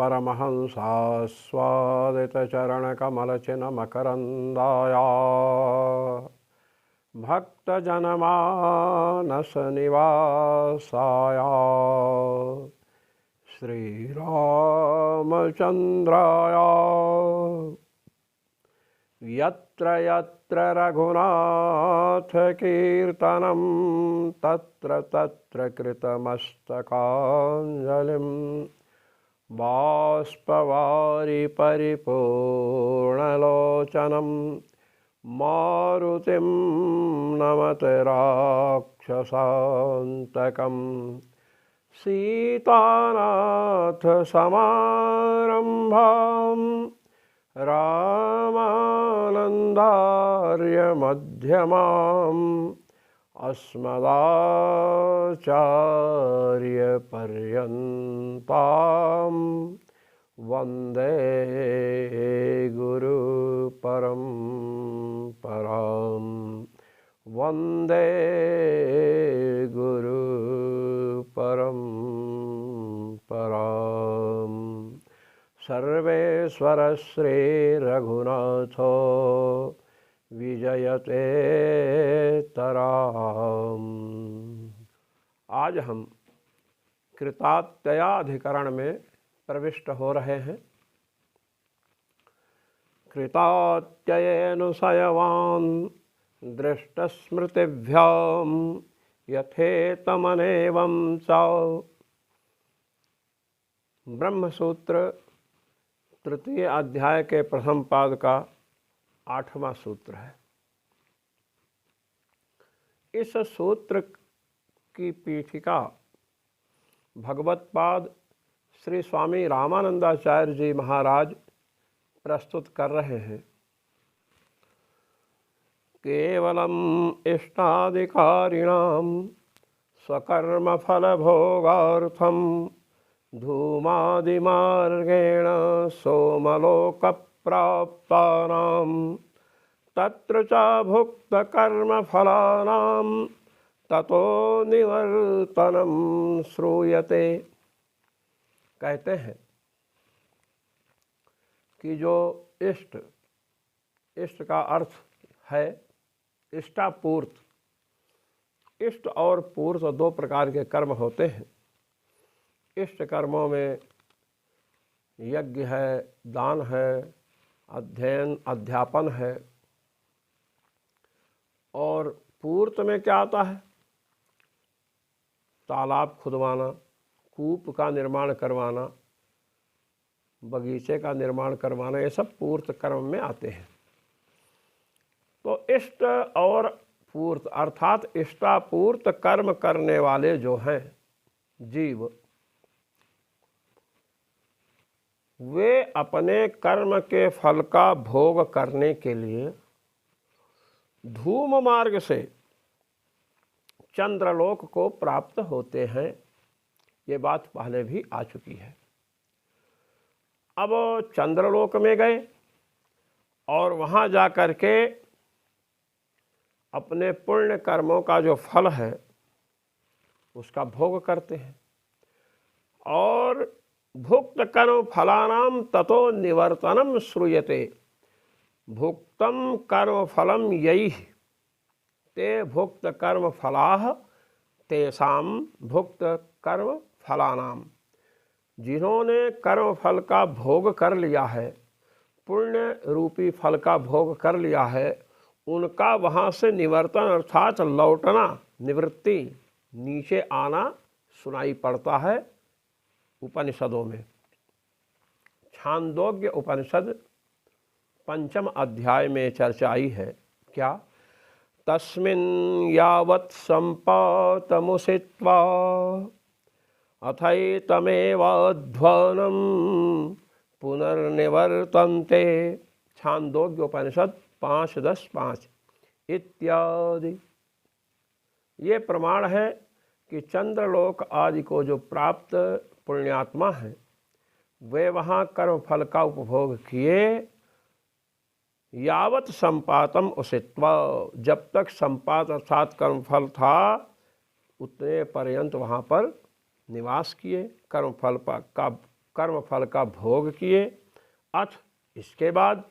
परमहंसास्वादितचरणकमलचिन्मकरन्दाया भक्तजनमानसनिवासाय श्रीरामचन्द्राय यत्र यत्र रघुनाथकीर्तनं तत्र तत्र कृतमस्तकाञ्जलिं बाष्पवारि परिपूर्णलोचनं मारुतिं नमत राक्षसान्तकं सीतानाथसमारम्भां रामानन्दार्यमध्यमाम् अस्मदाचार्यपर्यन्तां वन्दे गुरुपरम्परां वन्दे गुरुपरम्परां सर्वेश्वर श्रीरघुनाथो विजयते तराम। आज हम कृतात्ययाधिकरण में प्रविष्ट हो रहे हैं। कृतात्ययेऽनुशयवान् दृष्टस्मृतिभ्यां यथेतमनेवं च। ब्रह्मसूत्र तृतीय अध्याय के प्रथम पाद का 8वां सूत्र है। इस सूत्र की पीठिका भगवत्पाद श्री स्वामी रामानंदाचार्य जी महाराज प्रस्तुत कर रहे हैं। केवलम इष्टाधिकारिणां स्वकर्मफलभोगार्थं धूमादिमार्गेण सोमलोकप्राप्तानां तत्र च भुक्तकर्मफलानां ततो निवर्तनं श्रूयते। कहते हैं कि जो इष्ट का अर्थ है इष्टापूर्त। इष्ट और पूर्त दो प्रकार के कर्म होते हैं। इष्ट कर्मों में यज्ञ है, दान है, अध्ययन अध्यापन है। और पूर्त में क्या आता है? तालाब खुदवाना, कूप का निर्माण करवाना, बगीचे का निर्माण करवाना, ये सब पूर्त कर्म में आते हैं। तो इष्ट और पूर्त अर्थात इष्टापूर्त कर्म करने वाले जो हैं जीव, वे अपने कर्म के फल का भोग करने के लिए धूम मार्ग से चंद्रलोक को प्राप्त होते हैं। ये बात पहले भी आ चुकी है। अब चंद्रलोक में गए और वहाँ जा कर के अपने पुण्य कर्मों का जो फल है उसका भोग करते हैं। और भुक्त कर्म फलानां ततो निवर्तनम श्रूयते। भुक्तम कर्म फलम यैः ते भुक्त कर्म फलाः तेषां भुक्त कर्म फलानां। जिन्होंने कर्म फल का भोग कर लिया है, पुण्य रूपी फल का भोग कर लिया है, उनका वहाँ से निवर्तन अर्थात लौटना, निवृत्ति, नीचे आना सुनाई पड़ता है उपनिषदों में। छांदोग्य उपनिषद 5 अध्याय में चर्चा आई है। क्या? तस्मिन् यावत् सम्पातमुषित्वा अथैतमेवाध्वानं पुनर्निवर्तन्ते। छांदोग्य उपनिषद 5:10-5 इत्यादि। ये प्रमाण है कि चंद्रलोक आदि को जो प्राप्त पुण्यात्मा है वे वहाँ कर्म फल का उपभोग किए। यावत संपातम उषित्वा, जब तक संपात अर्थात कर्मफल था उतने पर्यंत वहाँ पर निवास किए, कर्मफल का कर्म फल का भोग किए, अथ इसके बाद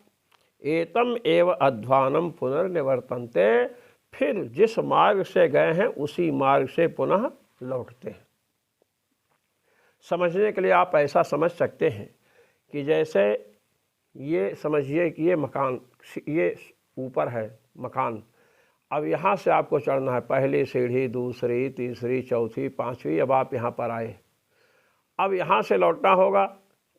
एतम एव अध्वानम पुनर्निवर्तन्ते, फिर जिस मार्ग से गए हैं उसी मार्ग से पुनः लौटते हैं। समझने के लिए आप ऐसा समझ सकते हैं कि जैसे ये समझिए कि ये मकान, ये ऊपर है मकान, अब यहाँ से आपको चढ़ना है, पहली सीढ़ी, दूसरी, तीसरी, चौथी, पांचवी, अब आप यहाँ पर आए। अब यहाँ से लौटना होगा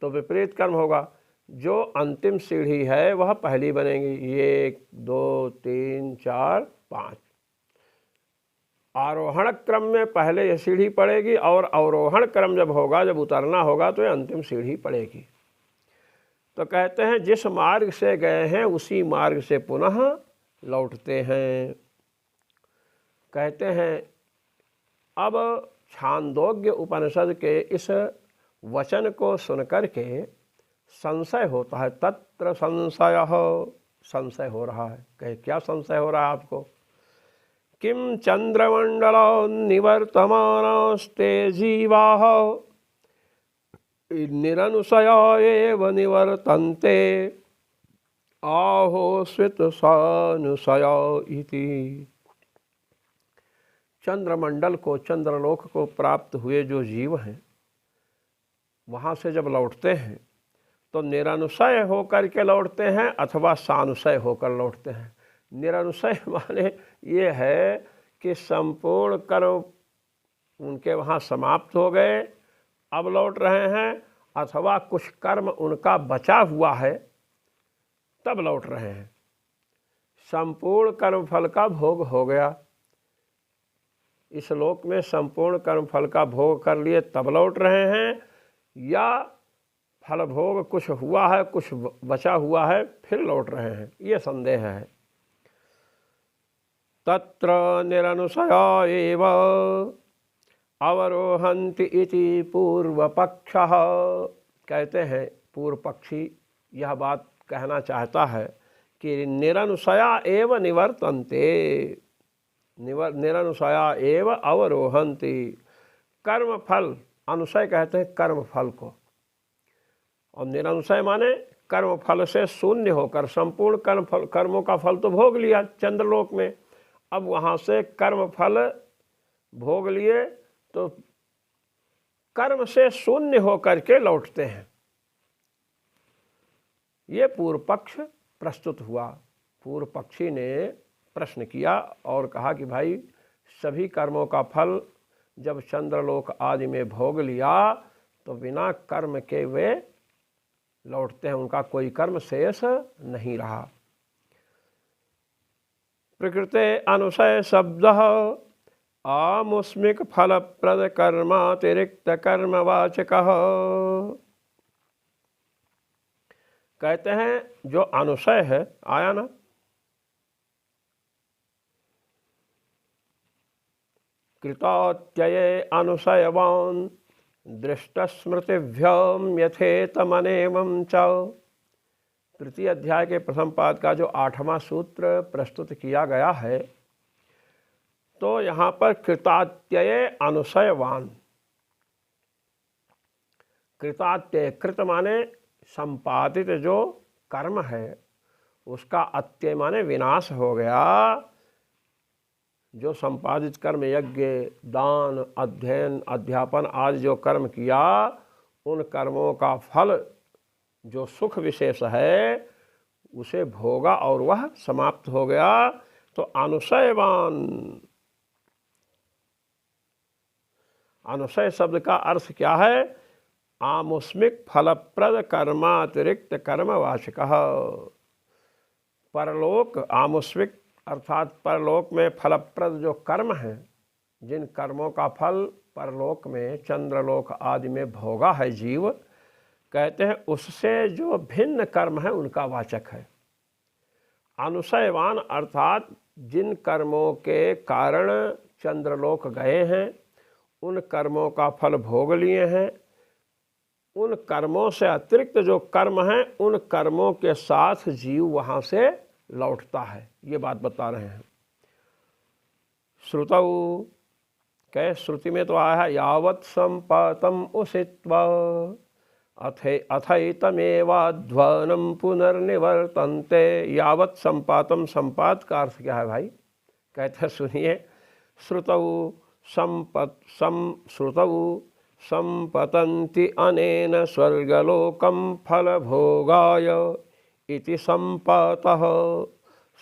तो विपरीत कर्म होगा। जो अंतिम सीढ़ी है वह पहली बनेगी, 1 2 3 4 5। आरोहण क्रम में पहले यह सीढ़ी पड़ेगी और अवरोहण क्रम जब होगा, जब उतरना होगा तो ये अंतिम सीढ़ी पड़ेगी। तो कहते हैं जिस मार्ग से गए हैं उसी मार्ग से पुनः लौटते हैं। कहते हैं अब छांदोग्य उपनिषद के इस वचन को सुनकर के संशय होता है। तत्र संशय, संशय हो रहा है। कहे क्या संशय हो रहा है आपको? किम चंद्रमंडलो निवर्तमानस्ते जीवाः निरनुशया एव निवर्तन्ते आहो स्वित सानुशया इति। चंद्रमंडल को, चंद्रलोक को प्राप्त हुए जो जीव हैं, वहाँ से जब लौटते हैं तो निरनुशय होकर के लौटते हैं अथवा सानुशय होकर लौटते हैं। निरनुशय माने ये है कि संपूर्ण कर्म उनके वहाँ समाप्त हो गए, अब लौट रहे हैं, अथवा कुछ कर्म उनका बचा हुआ है तब लौट रहे हैं। संपूर्ण कर्मफल का भोग हो गया, इस लोक में संपूर्ण कर्मफल का भोग कर लिए तब लौट रहे हैं, या फल भोग कुछ हुआ है, कुछ बचा हुआ है फिर लौट रहे हैं, ये संदेह है। तत्र निरनुशया एव अवरोहन्ति इति पूर्व पक्षः। कहते हैं पूर्व पक्षी यह बात कहना चाहता है कि निरनुशया एव निवर्तन्ते, निरनुशया एव अवरोहन्ति। कर्म फल, अनुशय कहते हैं कर्म फल को, और निरनुशय माने कर्म फल से शून्य होकर, संपूर्ण कर्मों का फल तो भोग लिया चंद्रलोक में, अब वहाँ से कर्म फल भोग लिए तो कर्म से शून्य होकर के लौटते हैं। ये पूर्व पक्ष प्रस्तुत हुआ। पूर्व पक्षी ने प्रश्न किया और कहा कि भाई सभी कर्मों का फल जब चंद्रलोक आदि में भोग लिया तो बिना कर्म के वे लौटते हैं, उनका कोई कर्म शेष नहीं रहा। प्रकृते अनुशय शब्द आमुष्मिक फलप्रद कर्मातिरिक्त कर्मवाचक। कहते हैं जो अनुशय है, आया ना, कृतात्यये अनुशयवान् दृष्टस्मृतिभ्यां यथेतमनेवं च। तृतीय अध्याय के प्रथम पाद का जो 8वां सूत्र प्रस्तुत किया गया है, तो यहाँ पर कृतात्यये अनुशयवान, कृतात्यय, कृत माने संपादित जो कर्म है उसका अत्यय माने विनाश हो गया। जो संपादित कर्म, यज्ञ, दान, अध्ययन, अध्यापन आदि जो कर्म किया, उन कर्मों का फल जो सुख विशेष है उसे भोगा और वह समाप्त हो गया। तो अनुशयवान, अनुशय शब्द का अर्थ क्या है? आमुष्मिक फलप्रद कर्मातिरिक्त कर्मवाचक। परलोक, आमुष्मिक अर्थात परलोक में फलप्रद जो कर्म हैं, जिन कर्मों का फल परलोक में चंद्रलोक आदि में भोगा है जीव, कहते हैं उससे जो भिन्न कर्म है उनका वाचक है। अनुशयवान अर्थात जिन कर्मों के कारण चंद्रलोक गए हैं, उन कर्मों का फल भोग लिए हैं, उन कर्मों से अतिरिक्त जो कर्म हैं उन कर्मों के साथ जीव वहाँ से लौटता है, ये बात बता रहे हैं। श्रुतौ, कह श्रुति में तो आया है यावत् संपातम उषित्वा, अथैतमेवाध्वनं पुनर्निवर्तन्ते यावत् संपातम। संपात का अर्थ क्या है भाई? कहते हैं सुनिए, श्रुतौ संपतन्ति अनेन स्वर्गलोकं फलभोगाय इति संपातः।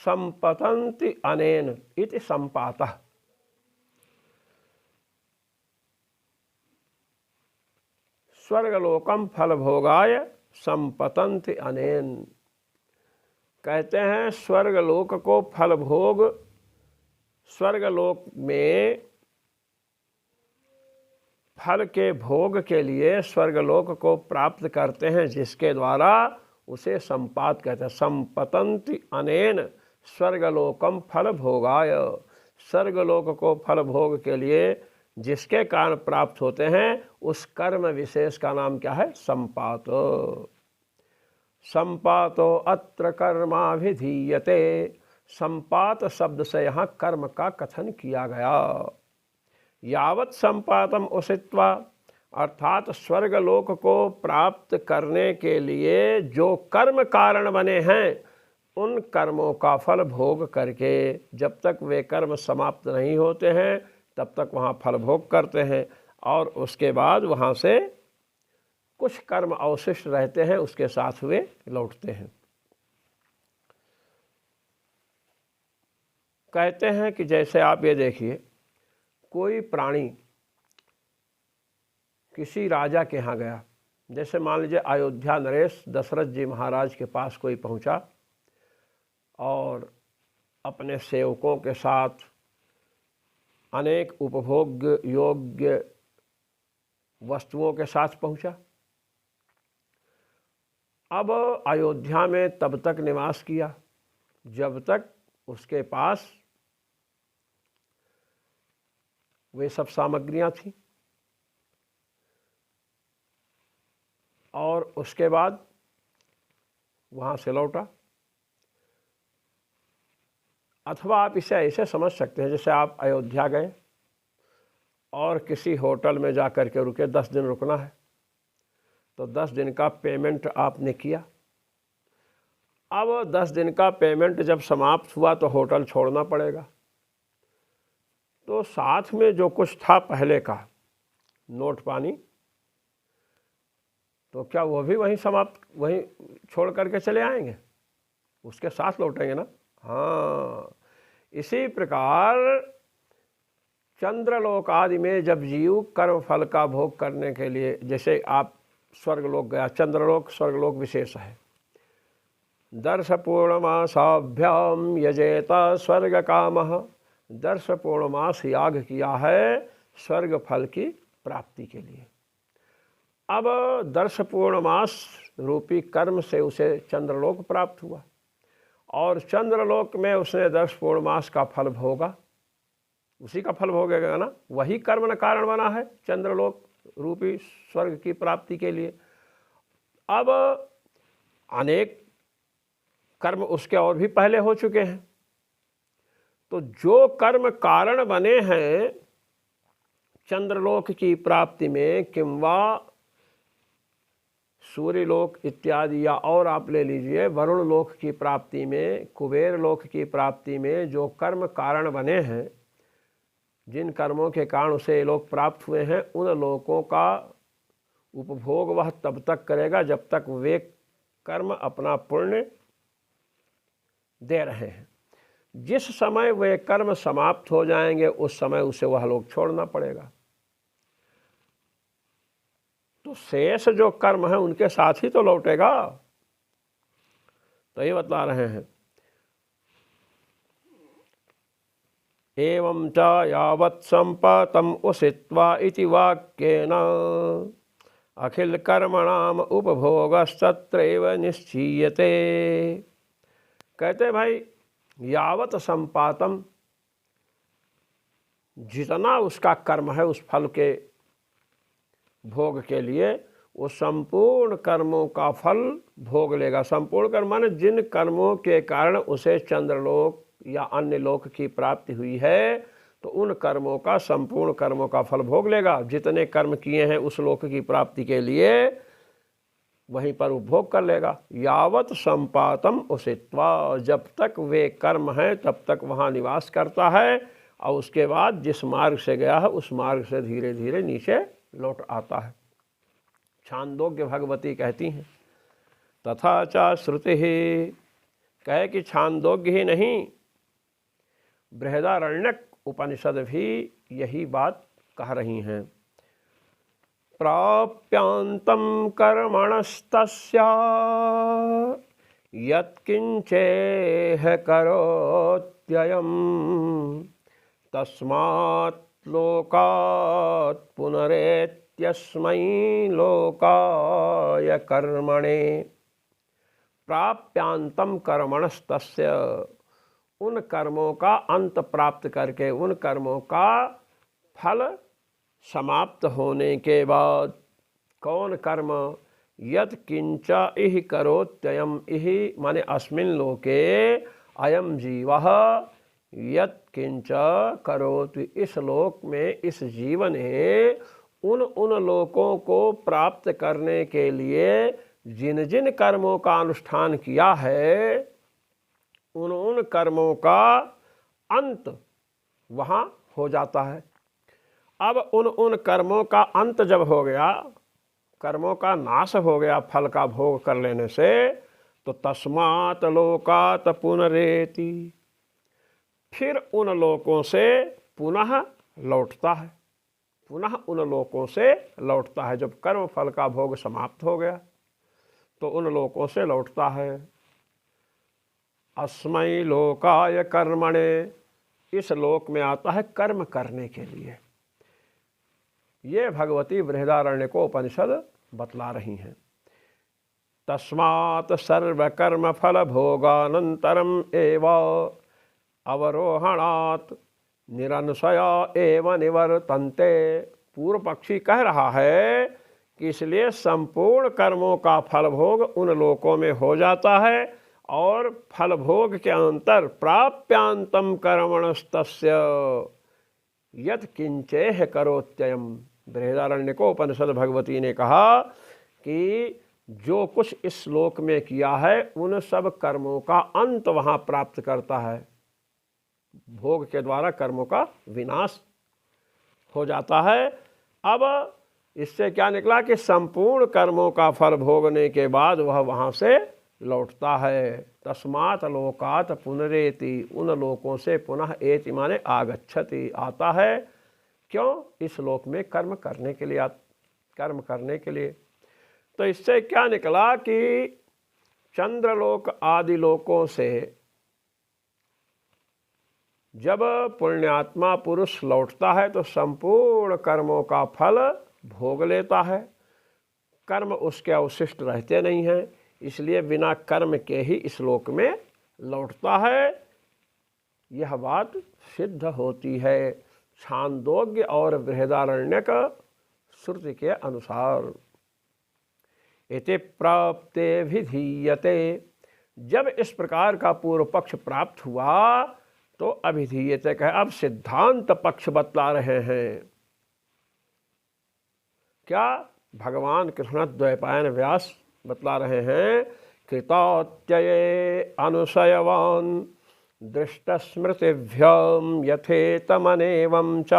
संपतन्ति अनेन इति संपातः। स्वर्गलोकम फलभोगाय संपतन्ति अनेन। कहते हैं स्वर्गलोक को फलभोग, स्वर्गलोक में फल के भोग के लिए स्वर्गलोक को प्राप्त करते हैं, जिसके द्वारा उसे संपात कहते हैं। संपतन्ति अनेन स्वर्गलोकम फल भोगाय। स्वर्गलोक को फल भोग के लिए जिसके कारण प्राप्त होते हैं उस कर्म विशेष का नाम क्या है? संपात। संपातो अत्र कर्माभिधीयते। संपात शब्द से यहाँ कर्म का कथन किया गया। यावत् संपातम उषित्वा, अर्थात स्वर्गलोक को प्राप्त करने के लिए जो कर्म कारण बने हैं उन कर्मों का फल भोग करके, जब तक वे कर्म समाप्त नहीं होते हैं तब तक वहाँ फल भोग करते हैं, और उसके बाद वहाँ से कुछ कर्म अवशिष्ट रहते हैं, उसके साथ वे लौटते हैं। कहते हैं कि जैसे आप ये देखिए, कोई प्राणी किसी राजा के यहाँ गया, जैसे मान लीजिए अयोध्या नरेश दशरथ जी महाराज के पास कोई पहुँचा और अपने सेवकों के साथ अनेक उपभोग योग्य वस्तुओं के साथ पहुँचा। अब अयोध्या में तब तक निवास किया जब तक उसके पास वे सब सामग्रियां थीं, और उसके बाद वहाँ से लौटा। अथवा आप इसे ऐसे समझ सकते हैं, जैसे आप अयोध्या गए और किसी होटल में जा कर के रुके, 10 दिन रुकना है, तो 10 दिन का पेमेंट आपने किया। अब 10 दिन का पेमेंट जब समाप्त हुआ तो होटल छोड़ना पड़ेगा, तो साथ में जो कुछ था पहले का नोट पानी, तो क्या वो भी वहीं समाप्त, वहीं छोड़ करके चले आएंगे? उसके साथ लौटेंगे ना। हाँ, इसी प्रकार चंद्रलोक आदि में जब जीव कर्म फल का भोग करने के लिए, जैसे आप स्वर्गलोक गया, चंद्रलोक स्वर्गलोक विशेष है। दर्श पूर्णमासाभ्याम यजेता स्वर्ग कामः। दर्श पूर्णमास याग किया है स्वर्ग फल की प्राप्ति के लिए। अब दर्श पूर्णमास रूपी कर्म से उसे चंद्रलोक प्राप्त हुआ, और चंद्रलोक में उसने 10 पूर्णमास का फल भोगा, उसी का फल भोगेगा ना, वही कर्म न कारण बना है चंद्रलोक रूपी स्वर्ग की प्राप्ति के लिए। अब अनेक कर्म उसके और भी पहले हो चुके हैं, तो जो कर्म कारण बने हैं चंद्रलोक की प्राप्ति में, किंवा सूर्यलोक इत्यादि, या और आप ले लीजिए वरुण लोक की प्राप्ति में, कुबेर लोक की प्राप्ति में जो कर्म कारण बने हैं, जिन कर्मों के कारण उसे ये लोक प्राप्त हुए हैं, उन लोकों का उपभोग वह तब तक करेगा जब तक वे कर्म अपना पुण्य दे रहे हैं। जिस समय वे कर्म समाप्त हो जाएंगे उस समय उसे वह लोक छोड़ना पड़ेगा। तो शेष जो कर्म है उनके साथ ही तो लौटेगा। तो ये बता रहे हैं, एवं च यावत् संपातम उषित्वा इति वाक्येन अखिल कर्मणाम उपभोगस्तत्रैव निश्चीयते। कहते भाई, यावत् संपातम, जितना उसका कर्म है उस फल के भोग के लिए, वो संपूर्ण कर्मों का फल भोग लेगा। संपूर्ण कर्म माने जिन कर्मों के कारण उसे चंद्रलोक या अन्य लोक की प्राप्ति हुई है, तो उन कर्मों का, संपूर्ण कर्मों का फल भोग लेगा। जितने कर्म किए हैं उस लोक की प्राप्ति के लिए, वहीं पर उपभोग कर लेगा। यावत संपातम उषित्वा, जब तक वे कर्म हैं तब तक वहाँ निवास करता है, और उसके बाद जिस मार्ग से गया है उस मार्ग से धीरे धीरे नीचे लौट आता है। छांदोग्य भगवती कहती हैं, तथा च श्रुति ही, कहे कि छांदोग्य ही नहीं, बृहदारण्यक उपनिषद भी यही बात कह रही हैं। प्राप्यांतं कर्मणस्तस्या यत्किंचेह करोत्ययम् तस्मात् लोकात् पुनरेत्यस्मै लोकाय कर्मणे। प्राप्यांतं कर्मणस्तस्य, उन कर्मों का अंत प्राप्त करके, उन कर्मों का फल समाप्त होने के बाद, कौन कर्म, यत् किंच इह करोत्ययम, इह माने अस्मिन लोके, अयम जीवः यत् किंच करोति, इस लोक में इस जीव ने उन लोकों को प्राप्त करने के लिए जिन जिन कर्मों का अनुष्ठान किया है, उन कर्मों का अंत वहाँ हो जाता है। अब उन कर्मों का अंत जब हो गया, कर्मों का नाश हो गया फल का भोग कर लेने से, तो तस्मात् लोकात् पुनरेति, फिर उन लोकों से पुनः लौटता है, पुनः उन लोकों से लौटता है। जब कर्म फल का भोग समाप्त हो गया तो उन लोकों से लौटता है। अस्मै लोकाय कर्मणे, इस लोक में आता है कर्म करने के लिए। ये भगवती बृहदारण्य को उपनिषद बतला रही हैं। तस्मात् सर्वकर्म फल भोगानंतरम एव अवरोहणात् निरनुशया एव निवर्तन्ते। पूर्व पक्षी कह रहा है कि इसलिए संपूर्ण कर्मों का फल भोग उन लोकों में हो जाता है, और फल भोग के अंतर प्राप्यांतम कर्मणस्तस्य यत् किंचेह करोत्ययम। बृहदारण्य को उपनिषद भगवती ने कहा कि जो कुछ इस श्लोक में किया है उन सब कर्मों का अंत वहाँ प्राप्त करता है। भोग के द्वारा कर्मों का विनाश हो जाता है। अब इससे क्या निकला कि संपूर्ण कर्मों का फल भोगने के बाद वह वहाँ से लौटता है। तस्मात् लोकात् पुनरेति, उन लोकों से पुनः एति माने आगच्छति, आता है। क्यों? इस लोक में कर्म करने के लिए, कर्म करने के लिए। तो इससे क्या निकला कि चंद्रलोक आदि लोकों से जब पुण्यात्मा पुरुष लौटता है तो संपूर्ण कर्मों का फल भोग लेता है। कर्म उसके अवशिष्ट रहते नहीं हैं, इसलिए बिना कर्म के ही इस लोक में लौटता है। यह बात सिद्ध होती है छांदोग्य और बृहदारण्यक श्रुति के अनुसार। इति प्राप्ते विधीयते, जब इस प्रकार का पूर्व पक्ष प्राप्त हुआ तो अभिधीयते कहे, अब सिद्धांत पक्ष बतला रहे हैं। क्या? भगवान कृष्ण द्वैपायन व्यास बतला रहे हैं। कृतात्यये अनुशयवान दृष्टस्मृतिभ्यम यथेतमनेवं च,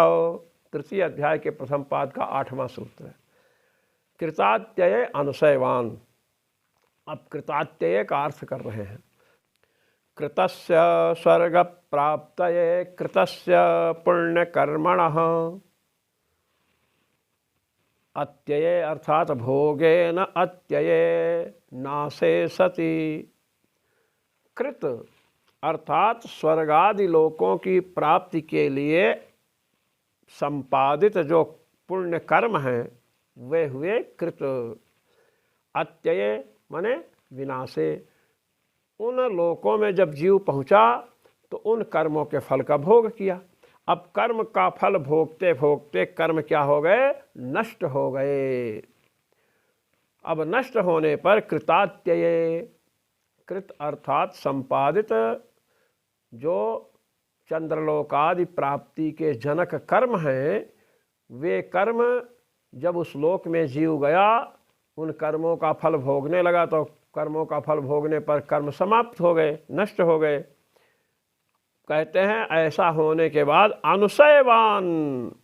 तृतीय अध्याय के प्रथम पाद का 8वां सूत्र है। कृतात्यये अनुशयवान, अब कृतात्यये का अर्थ कर रहे हैं। कृतस्य स्वर्ग प्राप्तये कृतस्य पुण्यकर्मणः, अत्यये अर्थात भोगेन अत्यये नाशे सति। कृत अर्थात स्वर्गादि लोकों की प्राप्ति के लिए संपादित जो पुण्य कर्म हैं वे हुए कृत। अत्यये माने विनाशे, उन लोकों में जब जीव पहुंचा तो उन कर्मों के फल का भोग किया। अब कर्म का फल भोगते भोगते कर्म क्या हो गए? नष्ट हो गए। अब नष्ट होने पर कृतात्यये, कृत अर्थात संपादित जो चंद्रलोकादि प्राप्ति के जनक कर्म हैं, वे कर्म जब उस लोक में जीव गया उन कर्मों का फल भोगने लगा तो कर्मों का फल भोगने पर कर्म समाप्त हो गए, नष्ट हो गए। कहते हैं ऐसा होने के बाद अनुशयवान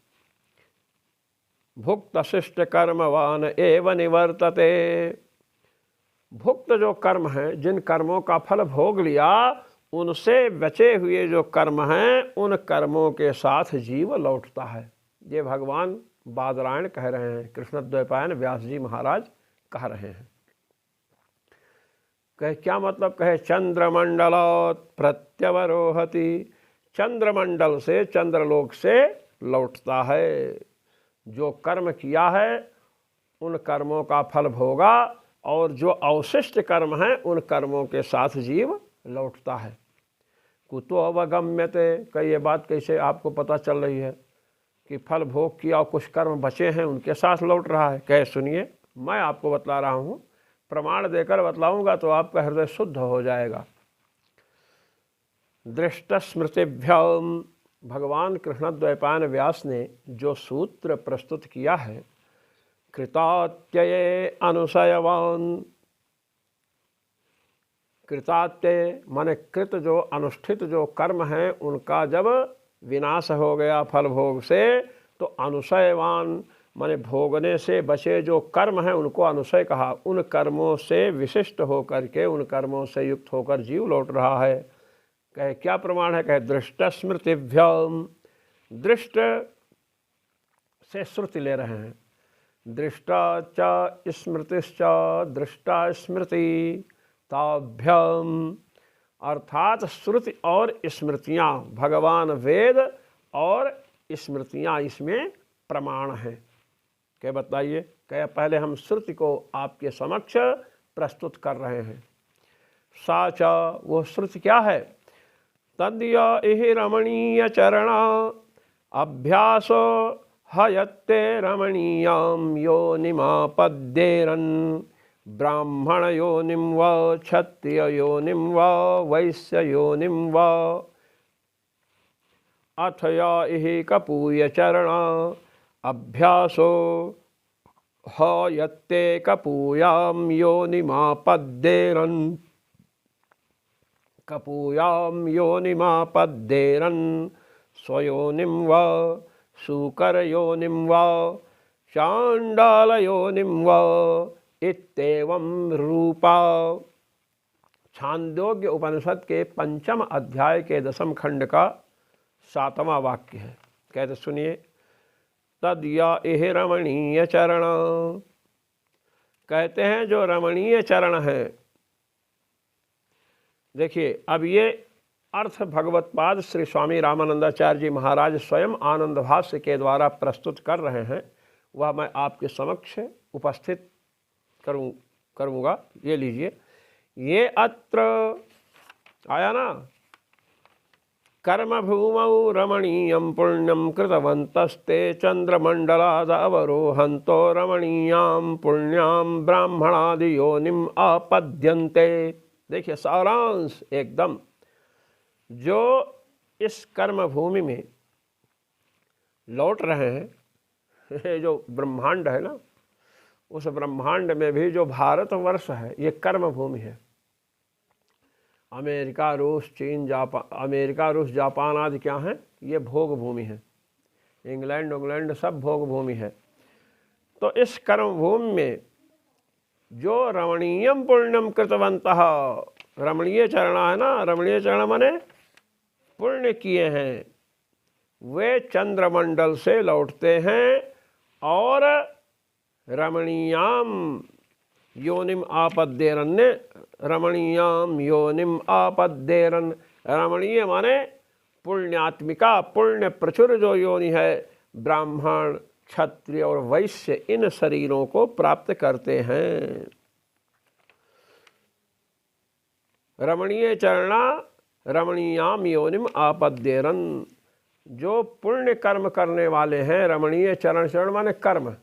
भुक्त शिष्ट कर्मवान एव निवर्तते। भुक्त जो कर्म हैं, जिन कर्मों का फल भोग लिया, उनसे बचे हुए जो कर्म हैं, उन कर्मों के साथ जीव लौटता है। ये भगवान बादरायण कह रहे हैं, कृष्णद्वैपायन व्यास जी महाराज कह रहे हैं। कहे क्या मतलब? कहे चंद्रमंडलात् प्रत्यवरोहति, चंद्रमंडल से, चंद्रलोक से लौटता है। जो कर्म किया है उन कर्मों का फल भोगा, और जो अवशिष्ट कर्म हैं उन कर्मों के साथ जीव लौटता है। कुतो अवगम्यते, कई ये बात कैसे आपको पता चल रही है कि फल भोग किया और कुछ कर्म बचे हैं उनके साथ लौट रहा है? कहे सुनिए, मैं आपको बतला रहा हूँ, प्रमाण देकर बतलाऊंगा तो आपका हृदय शुद्ध हो जाएगा। दृष्ट स्मृतिभ्याम, भगवान कृष्णद्वैपायन व्यास ने जो सूत्र प्रस्तुत किया है, कृतात्यये अनुशयवान, कृतात्यय माने कृत, जो अनुष्ठित जो कर्म हैं उनका जब विनाश हो गया फल भोग से, तो अनुशयवान माने भोगने से बचे जो कर्म हैं उनको अनुशय कहा। उन कर्मों से विशिष्ट होकर के, उन कर्मों से युक्त होकर जीव लौट रहा है। कहे क्या प्रमाण है? कहे दृष्ट स्मृतिभ्याम, दृष्ट से श्रुति ले रहे हैं। दृष्टा च स्मृतिश्च, दृष्टा स्मृति ताभ्याम, अर्थात श्रुति और स्मृतियाँ, भगवान वेद और स्मृतियाँ इसमें प्रमाण हैं। क्या बताइए? क्या पहले हम श्रुति को आपके समक्ष प्रस्तुत कर रहे हैं। साचा, वो श्रुति क्या है? तद्या इहि रमणीय चरणा अभ्यासो हयत्ते रमणीयां योनिमापद्येरन्, ब्राह्मण योनिं वा क्षत्रिय योनिं वा वैश्य योनिं वा, अथ या इहि कपूय चरणा अभ्यासो हयत्ते कपूयां योनिमापद्येरन्, कपूयां योनिमापद्येरन्, स्वयोनिं वा शूकर योनिं वा चांडाल योनिं वा इत्येवं रूपा। छांदोग्य उपनिषद के 5वें अध्याय के 10वें खंड का 7वां वाक्य है। कहते सुनिए, तद्या इह रमणीय चरण, कहते हैं जो रमणीय चरण है। देखिए, अब ये अर्थ भगवत्पाद श्री स्वामी रामानंदाचार्य जी महाराज स्वयं आनंद भाष्य के द्वारा प्रस्तुत कर रहे हैं, वह मैं आपके समक्ष उपस्थित करूँगा। ये लीजिए, ये अत्र आया ना, कर्म भूमौ रमणीयं पुण्यं कृतवन्तस्ते चंद्रमंडलाद अवरोहन्तो रमणीयां पुण्यां ब्राह्मणादि योनिम आपद्यन्ते। देखिए सारांश एकदम, जो इस कर्म भूमि में लौट रहे हैं, जो ब्रह्मांड है ना, उस ब्रह्मांड में भी जो भारतवर्ष है ये कर्म भूमि है। अमेरिका, रूस, चीन, जापान, अमेरिका, रूस, जापान आदि क्या हैं? ये भोग भूमि है। इंग्लैंड सब भोग भूमि है। तो इस कर्म भूमि में जो रमणीयम पुण्यम कृतवन्तः, रमणीय चरण है ना, रमणीय चरण माने पुण्य किए हैं, वे चंद्रमंडल से लौटते हैं और रमणीयाम योनिम आपद्येरन, रमणीयाम योनिम आपद्येरन, रमणीय माने पुण्यात्मिका, पुण्य प्रचुर जो योनि है, ब्राह्मण, क्षत्रिय और वैश्य, इन शरीरों को प्राप्त करते हैं। रमणीय चरणा रमणीयाम योनिम आपद्येरन, जो पुण्य कर्म करने वाले हैं। रमणीय चरण, चरण माने कर्म,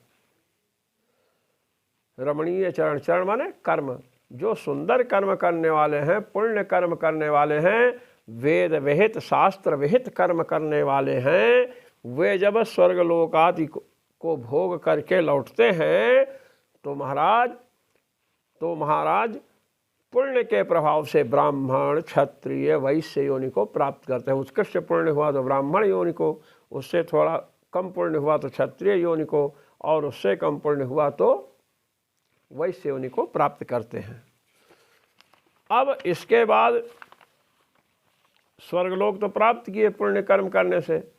रमणीय चरण, चरण माने कर्म, जो सुंदर कर्म करने वाले हैं, पुण्य कर्म करने वाले हैं, वेद विहित शास्त्र विहित कर्म करने वाले हैं, वे जब स्वर्गलोक आदि को भोग करके लौटते हैं तो महाराज पुण्य के प्रभाव से ब्राह्मण, क्षत्रिय, वैश्य योनि को प्राप्त करते हैं। उत्कृष्ट पुण्य हुआ तो ब्राह्मण योनि को, उससे थोड़ा कम पुण्य हुआ तो क्षत्रिय योनि को, और उससे कम पुण्य हुआ तो वैश्य योनि को प्राप्त करते हैं। अब इसके बाद स्वर्गलोक तो प्राप्त किए पुण्य कर्म करने से,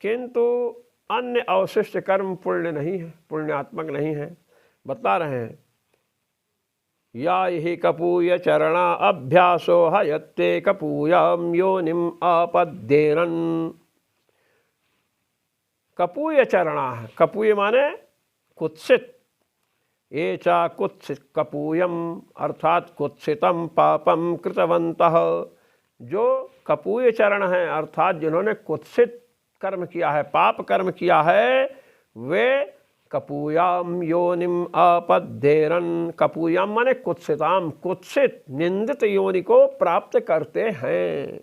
किंतु अन्य अवशिष्ट कर्म पुण्य नहीं है, पुण्यात्मक नहीं है। बता रहे हैं, या हि कपूय चरणा अभ्यासो हयत्ते कपूयाम योनिम आपद्येरन। कपूय चरणा है, कपूय माने कुत्सित, ये चा कुत्सित कपूयम अर्थात कुत्सितम पापम कृतवन्तः। जो कपूय चरण हैं अर्थात जिन्होंने कुत्सित कर्म किया है, पाप कर्म किया है, वे कपूयाम योनिम आपद्येरन। कपूयाम माने कुत्सिताम, कुत्सित निंदित योनि को प्राप्त करते हैं।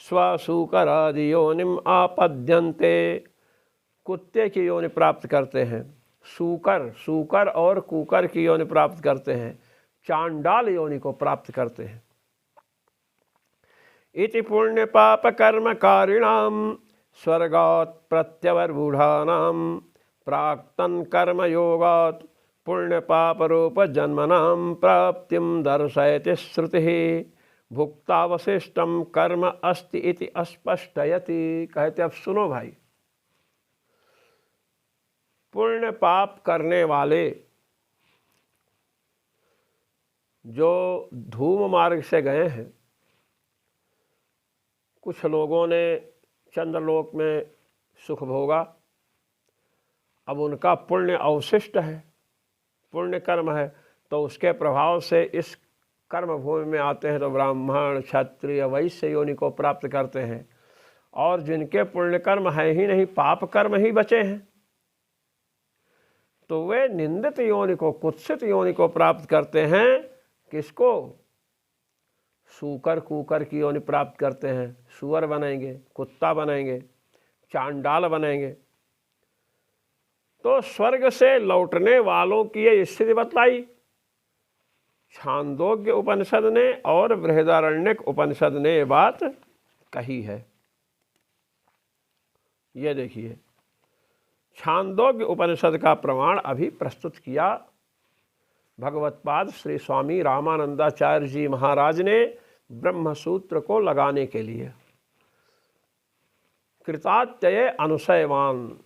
स्वशूकरादि योनिम आपद्यन्ते, कुत्ते की योनि प्राप्त करते हैं। सूकर और कुकर की योनि प्राप्त करते हैं। चांडाल योनि को प्राप्त करते हैं। इति पुण्य पाप कर्म कारिणाम स्वर्गात् प्रत्यवर्बूढ़ानाम प्राक्तन कर्म योगात् पुण्य पाप रूप जन्मनाम प्राप्तिम दर्शयति श्रुतिः भुक्तावशिष्टम कर्म अस्ति इति अस्पष्टयति। कहते अब सुनो भाई, पुण्य पाप करने वाले जो धूम मार्ग से गए हैं, कुछ लोगों ने चंद्रलोक में सुख भोगा, अब उनका पुण्य अवशिष्ट है, पुण्य कर्म है, तो उसके प्रभाव से इस कर्म भूमि में आते हैं तो ब्राह्मण, क्षत्रिय, वैश्य योनि को प्राप्त करते हैं। और जिनके पुण्य कर्म है ही नहीं, पाप कर्म ही बचे हैं, तो वे निंदित योनि को, कुत्सित योनि को प्राप्त करते हैं। किसको? सूकर कुकर की योनि प्राप्त करते हैं। सुअर बनेंगे, कुत्ता बनेंगे, चांडाल बनेंगे। तो स्वर्ग से लौटने वालों की ये स्थिति बतलाई छांदोग्य उपनिषद ने और बृहदारण्यक उपनिषद ने ये बात कही है। ये देखिए, छांदोग्य उपनिषद का प्रमाण अभी प्रस्तुत किया भगवत्पाद श्री स्वामी रामानंदाचार्य जी महाराज ने ब्रह्मसूत्र को लगाने के लिए। कृतात्यय अनुशयवान,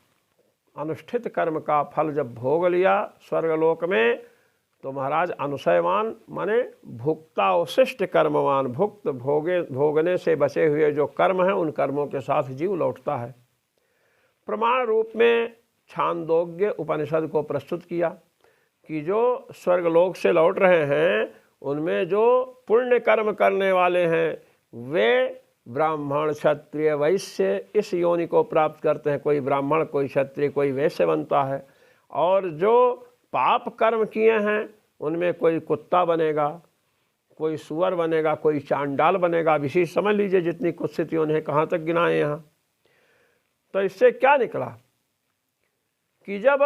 अनुष्ठित कर्म का फल जब भोग लिया स्वर्गलोक में, तो महाराज अनुशयवान माने भुक्तावशिष्ट कर्मवान, भुक्त भोगने से बचे हुए जो कर्म हैं उन कर्मों के साथ जीव लौटता है। प्रमाण रूप में छांदोग्य उपनिषद को प्रस्तुत किया कि जो स्वर्गलोक से लौट रहे हैं उनमें जो पुण्य कर्म करने वाले हैं वे ब्राह्मण, क्षत्रिय, वैश्य इस योनि को प्राप्त करते हैं। कोई ब्राह्मण, कोई क्षत्रिय, कोई वैश्य बनता है। और जो पाप कर्म किए हैं उनमें कोई कुत्ता बनेगा, कोई सुअर बनेगा, कोई चांडाल बनेगा। विशेष समझ लीजिए जितनी कुत्सित योनि है, कहाँ तक गिनाए यहाँ। तो इससे क्या निकला कि जब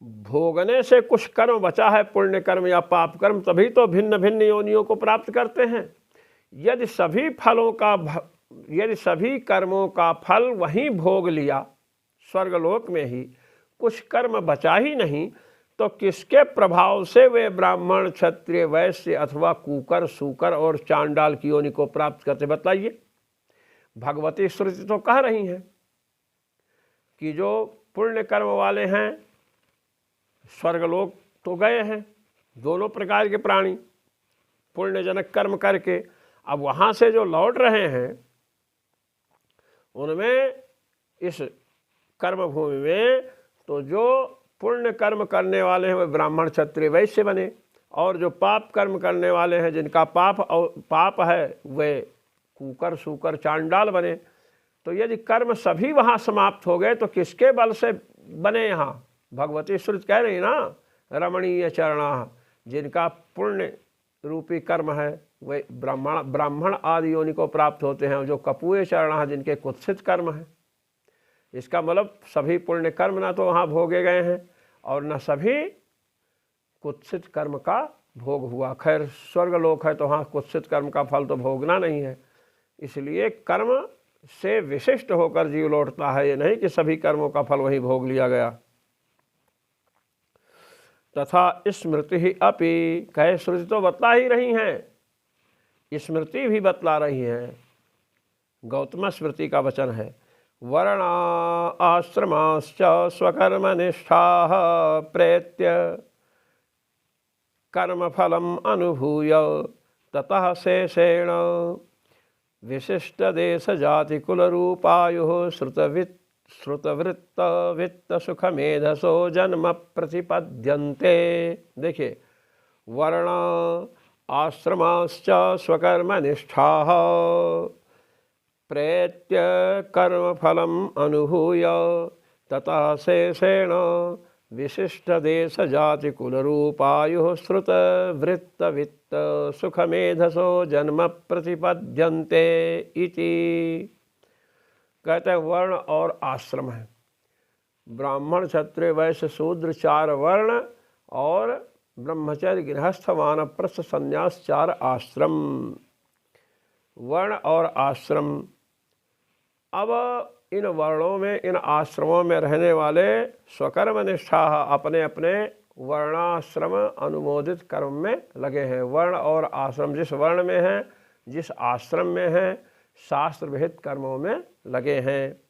भोगने से कुछ कर्म बचा है, पुण्य कर्म या पाप कर्म, तभी तो भिन्न भिन्न योनियों को प्राप्त करते हैं। यदि सभी कर्मों का फल वहीं भोग लिया स्वर्गलोक में ही, कुछ कर्म बचा ही नहीं, तो किसके प्रभाव से वे ब्राह्मण, क्षत्रिय, वैश्य अथवा कुकर, सूकर और चांडाल की योनि को प्राप्त करते? बताइए। भगवती श्रुति तो कह रही हैं कि जो पुण्य कर्म वाले हैं स्वर्गलोक तो गए हैं, दोनों प्रकार के प्राणी पुण्यजनक कर्म करके। अब वहाँ से जो लौट रहे हैं उनमें इस कर्म भूमि में तो जो पुण्य कर्म करने वाले हैं वे ब्राह्मण, क्षत्रिय, वैश्य बने, और जो पाप कर्म करने वाले हैं जिनका पाप है वे कुकर, सूकर, चांडाल बने। तो यदि कर्म सभी वहाँ समाप्त हो गए तो किसके बल से बने? यहाँ भगवती श्रुति कह रही ना, रमणीय चरणा, जिनका पुण्य रूपी कर्म है वे ब्राह्मण आदि योनि को प्राप्त होते हैं। जो कपूय चरणा, जिनके कुत्सित कर्म हैं, इसका मतलब सभी पुण्य कर्म ना तो वहाँ भोगे गए हैं और न सभी कुत्सित कर्म का भोग हुआ। खैर स्वर्ग लोक है तो वहाँ कुत्सित कर्म का फल तो भोगना नहीं है, इसलिए कर्म से विशिष्ट होकर जीव लौटता है, ये नहीं कि सभी कर्मों का फल वही भोग लिया गया। तथा स्मृति ही अपि, कहे श्रुति तो बतला ही रही हैं, स्मृति भी बतला रही है, गौतम स्मृति का वचन है। वर्णा आश्रमाश्च स्वकर्मनिष्ठाः प्रेत्य कर्मफलम् अनुभूय ततः शेषेण विशिष्टदेशजातिकुलरूपायुः श्रुतवृत्तवित्तसुखमेधसो जन्म प्रतिपद्यन्ते। देखिए, वर्ण आश्रमाश्च स्वकर्मनिष्ठाः प्रेत्य कर्मफलम् अनुभूय ततः शेषेण विशिष्टदेशजातिकुलरूपायुः श्रुतवृत्तवित्तसुखमेधसो जन्म प्रतिपद्यन्ते इति। कहते हैं वर्ण और आश्रम है, ब्राह्मण क्षत्रिय वैश्य शूद्र 4 वर्ण और ब्रह्मचर्य गृहस्थ वानप्रस्थ संन्यास 4 आश्रम। वर्ण और आश्रम, अब इन वर्णों में इन आश्रमों में रहने वाले स्वकर्म निष्ठा अपने अपने वर्णाश्रम अनुमोदित कर्म में लगे हैं। वर्ण और आश्रम जिस वर्ण में हैं, जिस आश्रम में हैं, शास्त्र विहित कर्मों में लगे हैं।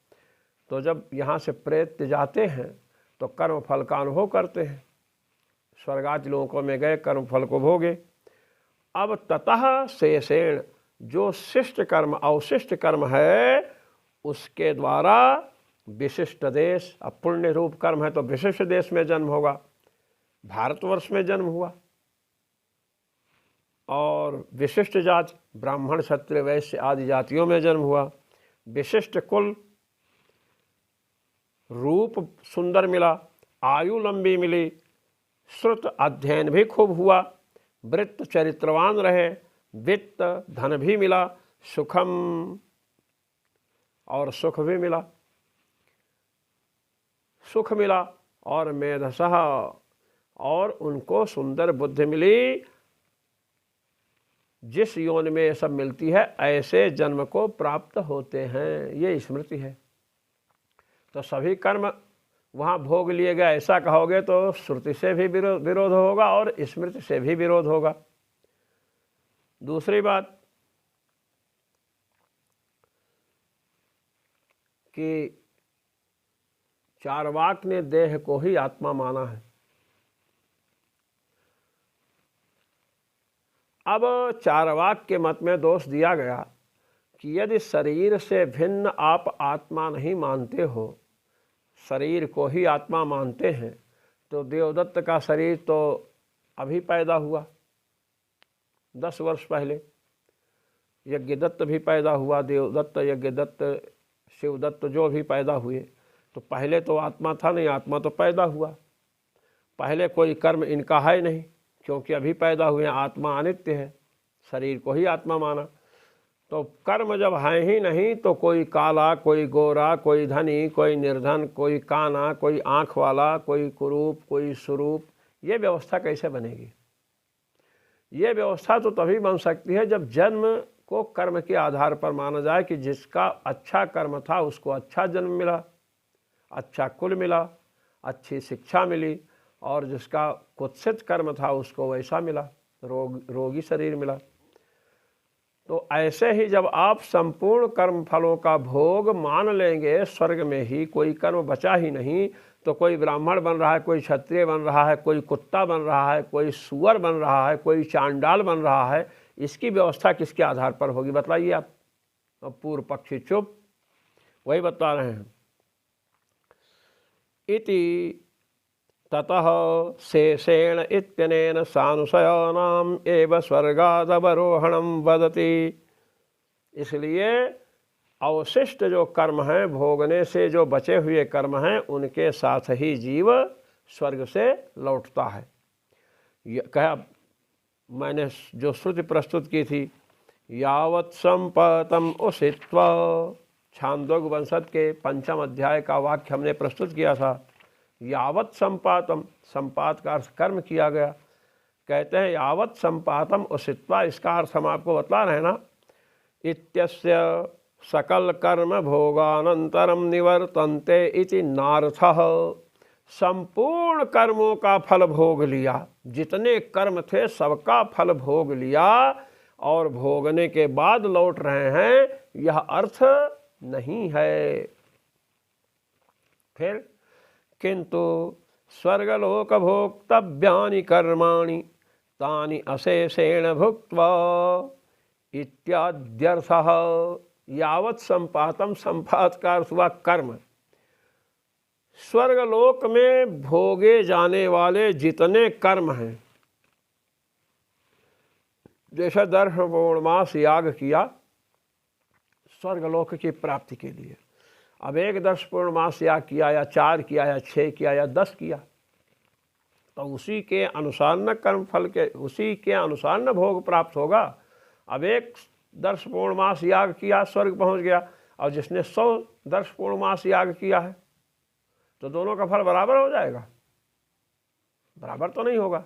तो जब यहाँ से प्रेत जाते हैं तो कर्म फल का अनुभव करते हैं, स्वर्गादि लोकों में गए कर्म फल को भोगे। अब ततः शेषेण, जो शिष्ट कर्म अवशिष्ट कर्म है उसके द्वारा विशिष्ट देश, अब पुण्य रूप कर्म है तो विशिष्ट देश में जन्म होगा, भारतवर्ष में जन्म हुआ, और विशिष्ट जाति ब्राह्मण क्षत्रिय वैश्य आदि जातियों में जन्म हुआ, विशिष्ट कुल, रूप सुंदर मिला, आयु लंबी मिली, श्रुत अध्ययन भी खूब हुआ, वृत्त चरित्रवान रहे, वित्त धन भी मिला, सुखम और सुख भी मिला, सुख मिला, और मेधसः और उनको सुंदर बुद्धि मिली। जिस योनि में ये सब मिलती है ऐसे जन्म को प्राप्त होते हैं, ये स्मृति है। तो सभी कर्म वहाँ भोग लिए गए ऐसा कहोगे तो श्रुति से भी विरोध होगा और स्मृति से भी विरोध होगा। दूसरी बात कि चार्वाक ने देह को ही आत्मा माना है। अब चार्वाक के मत में दोष दिया गया कि यदि शरीर से भिन्न आप आत्मा नहीं मानते हो, शरीर को ही आत्मा मानते हैं, तो देवदत्त का शरीर तो अभी पैदा हुआ 10 वर्ष पहले, यज्ञदत्त भी पैदा हुआ, देवदत्त यज्ञदत्त शिवदत्त जो भी पैदा हुए, तो पहले तो आत्मा था नहीं, आत्मा तो पैदा हुआ। पहले कोई कर्म इनका है नहीं क्योंकि अभी पैदा हुए, आत्मा अनित्य है, शरीर को ही आत्मा माना। तो कर्म जब है ही नहीं तो कोई काला, कोई गोरा, कोई धनी, कोई निर्धन, कोई काना, कोई आँख वाला, कोई कुरूप, कोई सुरूप, ये व्यवस्था कैसे बनेगी? ये व्यवस्था तो तभी बन सकती है जब जन्म को कर्म के आधार पर माना जाए कि जिसका अच्छा कर्म था उसको अच्छा जन्म मिला, अच्छा कुल मिला, अच्छी शिक्षा मिली, और जिसका कुत्सित कर्म था उसको वैसा मिला, रोगी शरीर मिला। तो ऐसे ही जब आप संपूर्ण कर्म फलों का भोग मान लेंगे, स्वर्ग में ही कोई कर्म बचा ही नहीं, तो कोई ब्राह्मण बन रहा है, कोई क्षत्रिय बन रहा है, कोई कुत्ता बन रहा है, कोई सुअर बन रहा है, कोई चांडाल बन रहा है, इसकी व्यवस्था किसके आधार पर होगी बतलाइए आप? अब पूर्व पक्षी चुप, वही बता रहे हैं। इति ततः शेषेण इत्यनेन सानुशयानाम एव स्वर्गादवरोहणम वदति। इसलिए अवशिष्ट जो कर्म हैं, भोगने से जो बचे हुए कर्म हैं, उनके साथ ही जीव स्वर्ग से लौटता है। कहा मैंने जो श्रुति प्रस्तुत की थी, यावत् संपतम उषित्वा छांदोग्य उपनिषद के 5वें अध्याय का वाक्य हमने प्रस्तुत किया था। यावत संपातम, संपात का अर्थ कर्म किया गया। कहते हैं यावत संपातम उषित्वा, इसका अर्थ हम आपको बता रहे हैं ना। इत्यस्य सकल कर्म भोगानंतरम निवर्तन्ते इति नार्थः। संपूर्ण कर्मों का फल भोग लिया, जितने कर्म थे सबका फल भोग लिया और भोगने के बाद लौट रहे हैं, यह अर्थ नहीं है। फिर किंतु स्वर्गलोक भोक्तव्यानि कर्माणि तानि अशेषेण भुक्त्वा इत्याद्यर्थः। यावत संपातम, संपात का अर्थ हुआ कर्म। स्वर्गलोक में भोगे जाने वाले जितने कर्म हैं, जैसे 10 पूर्णमास याग किया स्वर्गलोक की प्राप्ति के लिए, अब एक 10 पूर्णमास याग किया या 4 किया या 6 किया या 10 किया, तो उसी के अनुसार न कर्म फल के, उसी के अनुसार न भोग प्राप्त होगा। अब एक 10 पूर्णमास याग किया स्वर्ग पहुंच गया, और जिसने 100 10 पूर्णमास याग किया है, तो दोनों का फल बराबर हो जाएगा? बराबर तो नहीं होगा।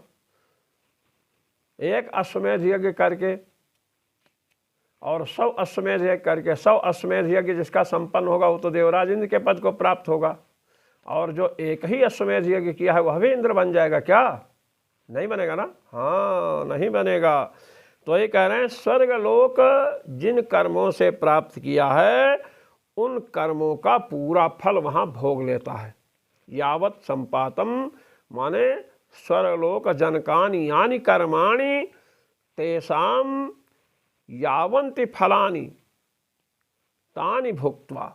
एक अश्वमेध यज्ञ करके और 100 अश्वमेध यज्ञ करके, 100 अश्वमेध यज्ञ जिसका संपन्न होगा वो तो देवराज इंद्र के पद को प्राप्त होगा, और जो एक ही अश्वमेध यज्ञ किया है वह भी इंद्र बन जाएगा क्या? नहीं बनेगा ना। हाँ, नहीं बनेगा। तो ये कह रहे हैं स्वर्गलोक जिन कर्मों से प्राप्त किया है उन कर्मों का पूरा फल वहाँ भोग लेता है। यावत संपातम माने स्वर्गलोक जनकानि यानि कर्माणि तेषां यावन्ति फलानि तानि भुक्त्वा।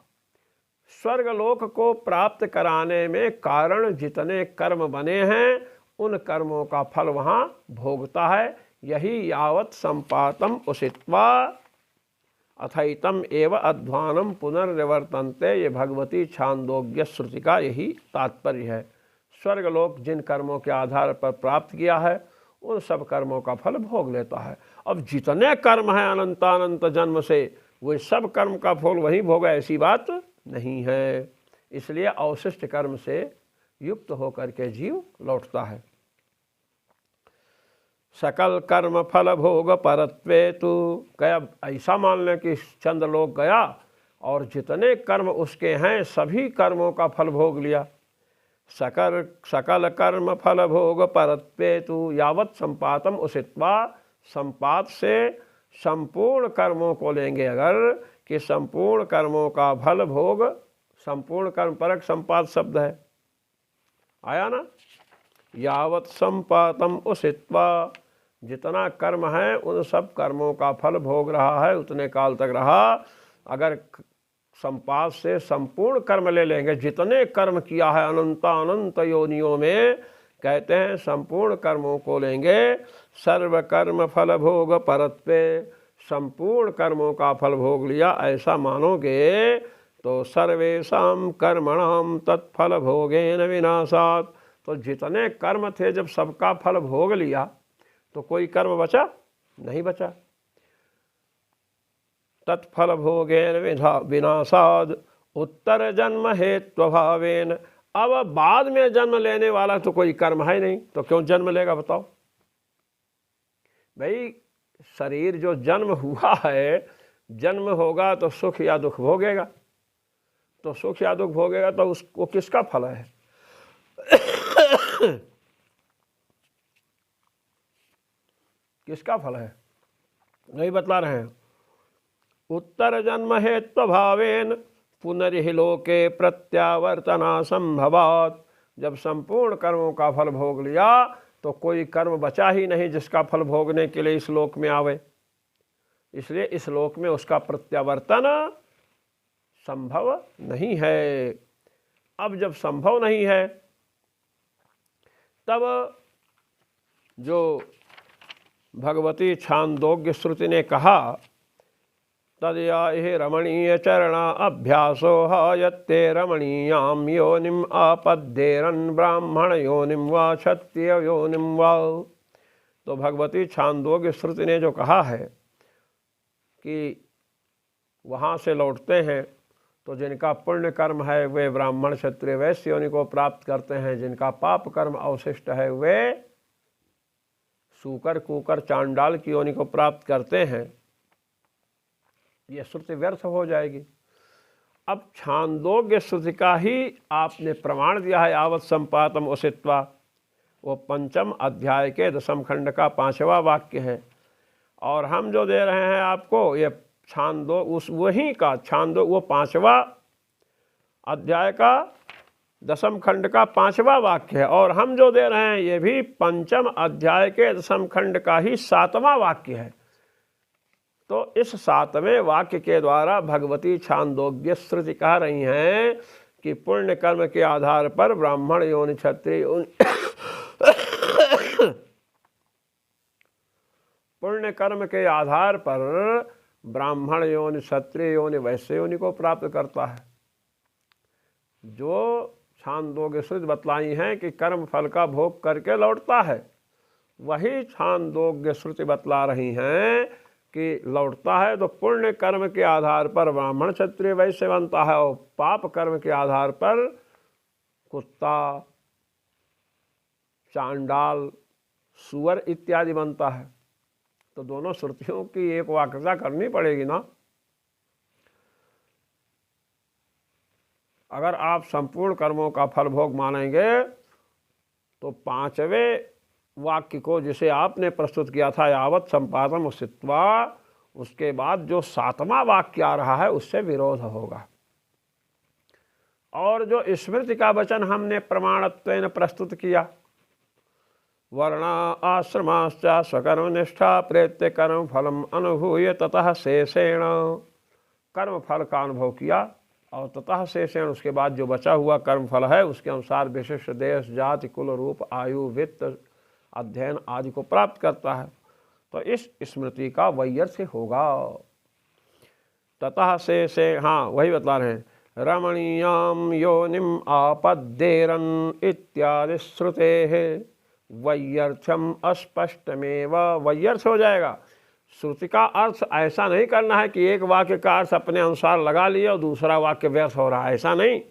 स्वर्गलोक को प्राप्त कराने में कारण जितने कर्म बने हैं उन कर्मों का फल वहाँ भोगता है। यही यावत संपातम उषित्वा अथैतम एव अध्वानम पुनर्निवर्तन्ते, ये भगवती छांदोग्य श्रुति का यही तात्पर्य है। स्वर्गलोक जिन कर्मों के आधार पर प्राप्त किया है उन सब कर्मों का फल भोग लेता है। अब जितने कर्म हैं अनंतानंत जन्म से, वे सब कर्म का फल वही भोगा, ऐसी बात नहीं है। इसलिए अवशिष्ट कर्म से युक्त होकर के जीव लौटता है। सकल कर्म फल भोग परत्वे तु, क्या ऐसा मान लें कि चंद्रलोक गया और जितने कर्म उसके हैं सभी कर्मों का फल भोग लिया। सकल कर्म फल भोग परत्वे तु यावत संपातम उषित्वा, संपात से संपूर्ण कर्मों को लेंगे अगर, कि संपूर्ण कर्मों का फल भोग, संपूर्ण कर्म परक संपात शब्द है, आया ना। यावत संपातम उषित्वा, जितना कर्म है उन सब कर्मों का फल भोग रहा है, उतने काल तक रहा। अगर संपात से संपूर्ण कर्म ले लेंगे, जितने कर्म किया है अनंत योनियों में, कहते हैं संपूर्ण कर्मों को लेंगे, सर्व कर्म फल भोग परत्वे, संपूर्ण कर्मों का फल भोग लिया ऐसा मानोगे तो सर्वेषां कर्मणां तत्फल भोगेन विनाशात्। तो जितने कर्म थे जब सबका फल भोग लिया तो कोई कर्म बचा नहीं बचा। तत्फल भोगेन विनाशाद उत्तर जन्म हेत्वभावेन, अब बाद में जन्म लेने वाला तो कोई कर्म है नहीं, तो क्यों जन्म लेगा बताओ भाई। शरीर जो जन्म हुआ है, जन्म होगा तो सुख या दुख भोगेगा, तो सुख या दुख भोगेगा तो उसको किसका फल है? किसका फल है? नहीं बतला रहे हैं। उत्तर जन्म हेत्व भावेन पुनर्हि लोके प्रत्यावर्तना संभवात्, जब संपूर्ण कर्मों का फल भोग लिया तो कोई कर्म बचा ही नहीं जिसका फल भोगने के लिए इस लोक में आवे, इसलिए इस लोक में उसका प्रत्यावर्तन संभव नहीं है। अब जब संभव नहीं है तब जो भगवती छांदोग्य श्रुति ने कहा, तदया हि रमणीय चरणा अभ्यासो यत्ते रमणीयां योनिम आपद्येरन ब्राह्मण योनिम वा क्षत्रिय योनिम वा। तो भगवती छांदोग्य श्रुति ने जो कहा है कि वहाँ से लौटते हैं तो जिनका पुण्य कर्म है वे ब्राह्मण क्षत्रिय वैश्य योनि को प्राप्त करते हैं, जिनका पाप कर्म अवशिष्ट है वे सूकर कुकर चांडाल की योनि को प्राप्त करते हैं। ये श्रुति व्यर्थ हो जाएगी। अब छांदोग्य श्रुति का ही आपने प्रमाण दिया है, यावत संपातम उषित्वा, वो 5वें अध्याय के 10वें खंड का 5वां वाक्य है। और हम जो दे रहे हैं आपको ये छांदो उस वही का छांदो वो 5वां अध्याय का 10वें खंड का 5वां वाक्य है, और हम जो दे रहे हैं ये भी 5वें अध्याय के 10वें खंड का ही 7वां वाक्य है। तो इस 7वें वाक्य के द्वारा भगवती छांदोग्य श्रुति कह रही हैं कि पुण्य कर्म के आधार पर ब्राह्मण योनि क्षत्रिय योनि पुण्य कर्म के आधार पर ब्राह्मण योनि क्षत्रिय योनि वैश्य योनि को प्राप्त करता है। जो छांदोग्य श्रुति बतलाई हैं कि कर्म फल का भोग करके लौटता है, वही छांदोग्य श्रुति बतला रही हैं कि लौटता है तो पुण्य कर्म के आधार पर ब्राह्मण क्षत्रिय वैश्य बनता है, और पाप कर्म के आधार पर कुत्ता चांडाल सुअर इत्यादि बनता है। तो दोनों श्रुतियों की एक वाक्यता करनी पड़ेगी ना। अगर आप संपूर्ण कर्मों का फल भोग मानेंगे तो 5वें वाक्य को जिसे आपने प्रस्तुत किया था यावत संपादम उषित्वा, उसके बाद जो 7वां वाक्य आ रहा है उससे विरोध होगा। और जो स्मृति का वचन हमने प्रमाणत्वेन प्रस्तुत किया, वर्णा आश्रमाश्च स्वकर्म निष्ठा प्रेत्य कर्म फलम अनुभूय ततः शेषेण, कर्म फल का अनुभव किया और ततः शेषेण उसके बाद जो बचा हुआ कर्म फल है उसके अनुसार विशिष्ट देश जाति कुल रूप आयु वित्त अध्ययन आदि को प्राप्त करता है। तो इस स्मृति का वैयर्थ होगा। ततः शेषे, हाँ वही बता रहे हैं, रमणीयां योनिम आपद्येरन इत्यादि श्रुते वैयर्थ्यम अस्पष्टमेव, वैयर्थ हो जाएगा। श्रुति का अर्थ ऐसा नहीं करना है कि एक वाक्य का अर्थ अपने अनुसार लगा लिया और दूसरा वाक्य व्यर्थ हो रहा है, ऐसा नहीं।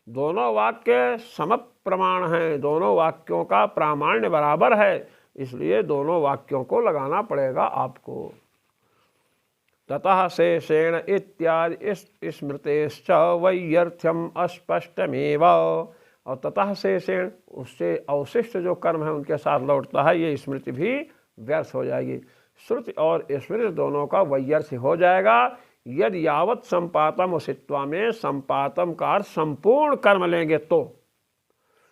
दोनों वाक्य सम प्रमाण हैं, दोनों वाक्यों का प्रामाण्य बराबर है, इसलिए दोनों वाक्यों को लगाना पड़ेगा आपको। ततः शेषेण इत्यादि स्मृतेश्च वैयर्थ्यम अस्पष्टमेव, और ततः शेषेण उससे अवशिष्ट जो कर्म है उनके साथ लौटता है, ये स्मृति भी व्यर्थ हो जाएगी। श्रुति और स्मृति दोनों का वैयर्थ हो जाएगा यदि यावत संपातम उषित्वा में संपातम का संपूर्ण कर्म लेंगे तो।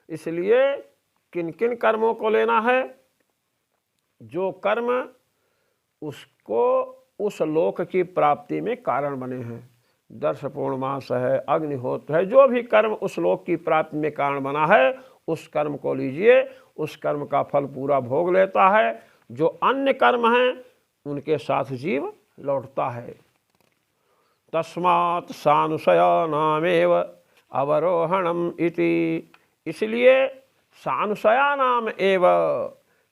इसलिए किन किन कर्मों को लेना है? जो कर्म उसको उस लोक की प्राप्ति में कारण बने हैं, दर्श पूर्णमास है, अग्निहोत्र है, जो भी कर्म उस लोक की प्राप्ति में कारण बना है उस कर्म को लीजिए, उस कर्म का फल पूरा भोग लेता है। जो अन्य कर्म हैं उनके साथ जीव लौटता है। तस्मात् सानुशयानामेव अवरोहणम इति, इसलिए सानुशयानाम एव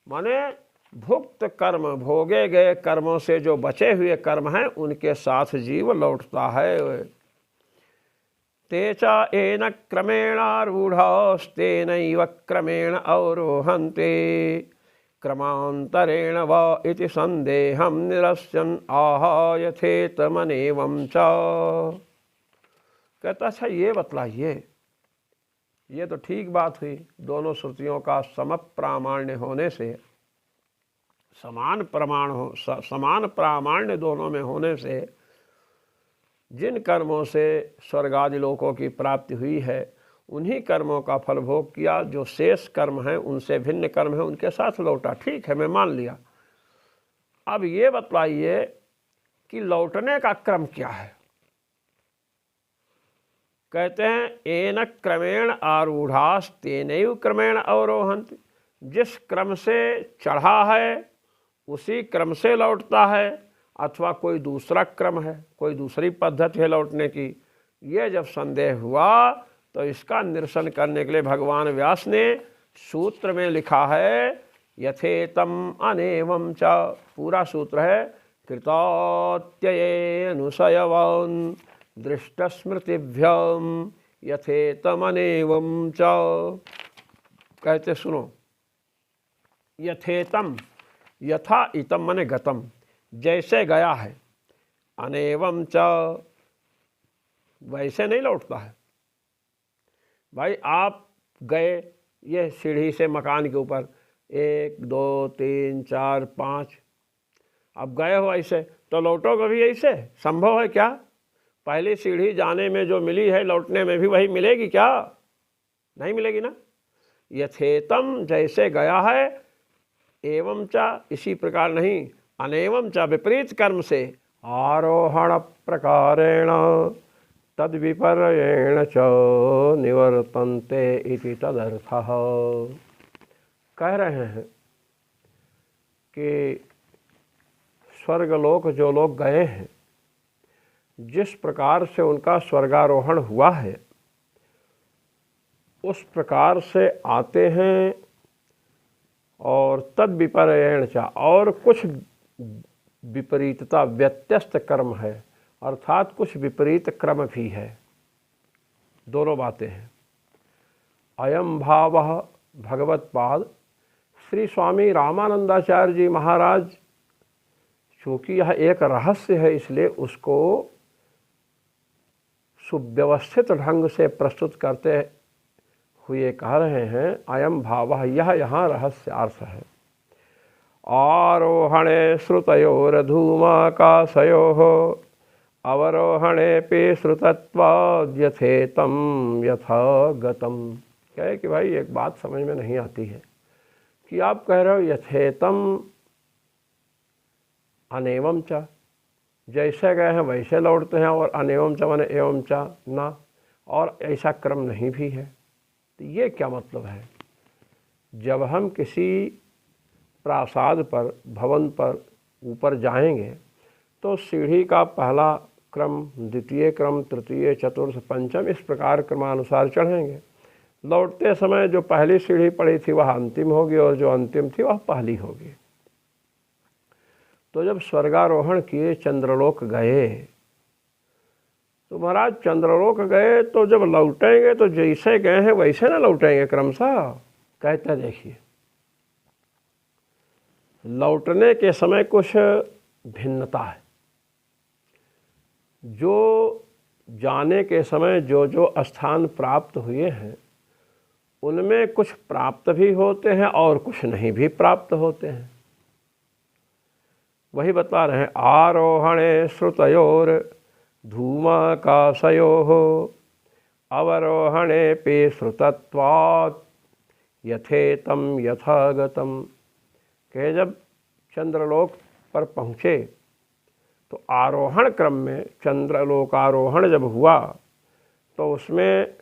माने भुक्त कर्म, भोगे गए कर्मों से जो बचे हुए कर्म हैं उनके साथ जीव लौटता है। तेचा एन क्रमेणारूढ़स्तेनैव क्रमेण अवरोहन्ते क्रमांतरेण व इति संदेहं निरस्यन् आह यथेतमनेवं च। कहता अच्छा ये बतलाइए, ये तो ठीक बात हुई, दोनों श्रुतियों का सम प्रामाण्य होने से, समान प्रमाण हो, समान प्रामाण्य दोनों में होने से जिन कर्मों से स्वर्ग आदि लोकों की प्राप्ति हुई है उन्हीं कर्मों का फल भोग किया, जो शेष कर्म हैं उनसे भिन्न कर्म है उनके साथ लौटा। ठीक है, मैं मान लिया। अब ये बतलाइए कि लौटने का क्रम क्या है? कहते हैं एन क्रमेण आरूढ़ास तेनैव क्रमेण अवरोहन्ति, जिस क्रम से चढ़ा है उसी क्रम से लौटता है, अथवा कोई दूसरा क्रम है, कोई दूसरी पद्धति है लौटने की। ये जब संदेह हुआ तो इसका निरसन करने के लिए भगवान व्यास ने सूत्र में लिखा है यथेतम अनेवं च, पूरा सूत्र है कृतोत्यये अनुशयवान् दृष्टस्मृतिभ्याम यथेतमनेवं च। कहते सुनो, यथेतम, यथा इतम मने गतम, जैसे गया है, अनेवम च, वैसे नहीं लौटता है। भाई आप गए ये सीढ़ी से मकान के ऊपर, 1 2 3 4 5, अब गए हो ऐसे, तो लौटो कभी ऐसे? संभव है क्या? पहली सीढ़ी जाने में जो मिली है, लौटने में भी वही मिलेगी क्या? नहीं मिलेगी ना। यथेतम, जैसे गया है, एवं च, इसी प्रकार नहीं, अनेवं च, विपरीत कर्म से, आरोहण प्रकारेण तद विपर्येण च निवर्तन्ते इति तदर्थः। कह रहे हैं कि स्वर्गलोक जो लोग गए हैं, जिस प्रकार से उनका स्वर्गारोहण हुआ है, उस प्रकार से आते हैं, और तद विपर्येण च, और कुछ विपरीतता, व्यत्यस्त कर्म है, अर्थात कुछ विपरीत क्रम भी है। दोनों बातें हैं। अयम भावः भगवत्पाद श्री स्वामी रामानंदाचार्य जी महाराज, चूँकि यह एक रहस्य है इसलिए उसको सुव्यवस्थित ढंग से प्रस्तुत करते हुए कह रहे हैं, अयम भावः, यह यहाँ रहस्य अर्थ है। आरोहणे श्रुतयोरधूमाकाशयोः अवरोहणेऽपि श्रुतत्वाद् यथेतं यथा गतम्। कहे कि भाई एक बात समझ में नहीं आती है कि आप कह रहे हो यथेतं अनेवं च, जैसे गए हैं वैसे लौटते हैं, और अनेवं च माने एवं च ना, और ऐसा क्रम नहीं भी है। तो ये क्या मतलब है? जब हम किसी प्रासाद पर, भवन पर ऊपर जाएंगे तो सीढ़ी का पहला क्रम, द्वितीय क्रम, तृतीय, चतुर्थ, पंचम, इस प्रकार क्रमानुसार चढ़ेंगे। लौटते समय जो पहली सीढ़ी पड़ी थी वह अंतिम होगी, और जो अंतिम थी वह पहली होगी। तो जब स्वर्गारोहण किए, चंद्रलोक गए, तो महाराज चंद्रलोक गए तो जब लौटेंगे तो जैसे गए हैं वैसे ना लौटेंगे क्रमशः। कहते देखिए, लौटने के समय कुछ भिन्नता है। जो जाने के समय जो जो स्थान प्राप्त हुए हैं उनमें कुछ प्राप्त भी होते हैं और कुछ नहीं भी प्राप्त होते हैं। वही बता रहे हैं, आरोहणे श्रुतयोर धूमाकाशयोः अवरोहणेऽपि श्रुतत्वात् यथेतं यथा गतम्। कि जब चंद्रलोक पर पहुँचे तो आरोहण क्रम में, चंद्रलोकारोहण जब हुआ तो उसमें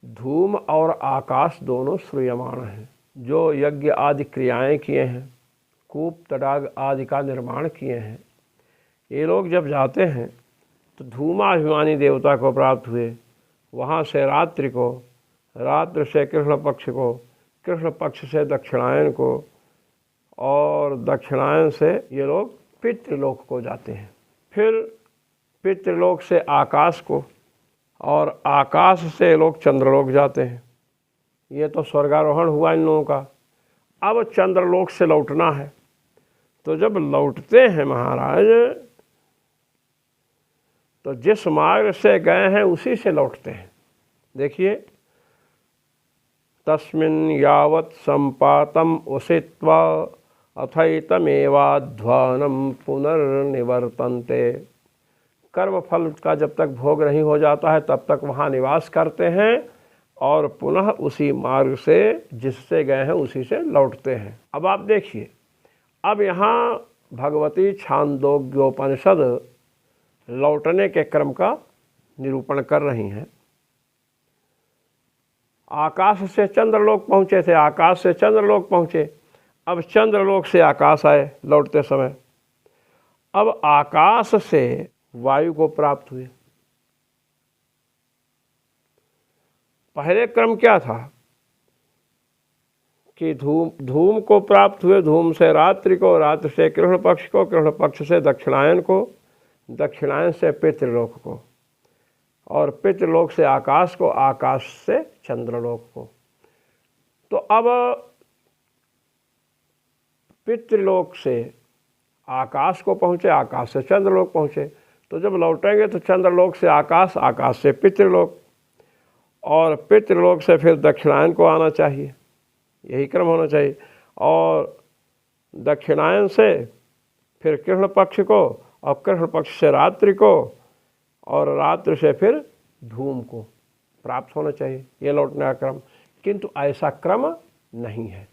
धूम और आकाश दोनों श्रूयमाण हैं। जो यज्ञ आदि क्रियाएं किए हैं, कूप तडाग आदि का निर्माण किए हैं, ये लोग जब जाते हैं तो धूमाभिमानी देवता को प्राप्त हुए। वहाँ से रात्रि को, रात्रि से कृष्ण पक्ष को, कृष्ण पक्ष से दक्षिणायन को, और दक्षिणायन से ये लोग पितृलोक को जाते हैं। फिर पितृलोक से आकाश को, और आकाश से लोग चंद्रलोक जाते हैं। ये तो स्वर्गारोहण हुआ इन लोगों का। अब चंद्रलोक से लौटना है, तो जब लौटते हैं महाराज, तो जिस मार्ग से गए हैं उसी से लौटते हैं। देखिए, तस्मिन् यावत् संपातम उषित्वा अथैतमेवाध्वानं पुनर्निवर्तन्ते। कर्म फल का जब तक भोग नहीं हो जाता है तब तक वहाँ निवास करते हैं, और पुनः उसी मार्ग से जिससे गए हैं उसी से लौटते हैं। अब आप देखिए, अब यहाँ भगवती छांदोग्योपनिषद लौटने के क्रम का निरूपण कर रही हैं। आकाश से चंद्रलोक पहुँचे थे, आकाश से चंद्रलोक पहुँचे, अब चंद्रलोक से आकाश आए लौटते समय। अब आकाश से वायु को प्राप्त हुए। पहले क्रम क्या था कि धूम को प्राप्त हुए, धूम से रात्रि को, रात्रि से कृष्ण पक्ष को, कृष्ण पक्ष से दक्षिणायन को, दक्षिणायन से पितृलोक को। और पितृलोक से आकाश को, आकाश से चंद्रलोक को। तो अब पितृलोक से आकाश को पहुँचे, आकाश से चंद्रलोक पहुँचे, तो जब लौटेंगे तो चंद्रलोक से आकाश, आकाश से पितृलोक, और पितृलोक से फिर दक्षिणायन को आना चाहिए, यही क्रम होना चाहिए। और दक्षिणायन से फिर कृष्ण पक्ष को, और कृष्ण पक्ष से रात्रि को, और रात्रि से फिर धूम को प्राप्त होना चाहिए, ये लौटने का क्रम। किंतु ऐसा क्रम नहीं है।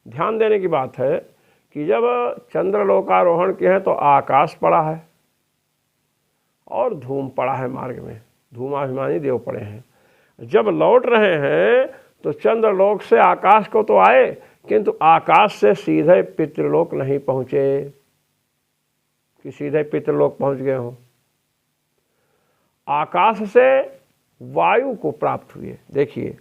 ध्यान देने की बात है कि जब चंद्रलोकारोहण किए हैं तो आकाश पड़ा है और धूम पड़ा है मार्ग में, धूमाभिमानी देव पड़े हैं। जब लौट रहे हैं तो चंद्रलोक से आकाश को तो आए, किंतु आकाश से सीधे पितृलोक नहीं पहुँचे कि सीधे पितृलोक पहुँच गए हों। आकाश से वायु को प्राप्त हुए। देखिए,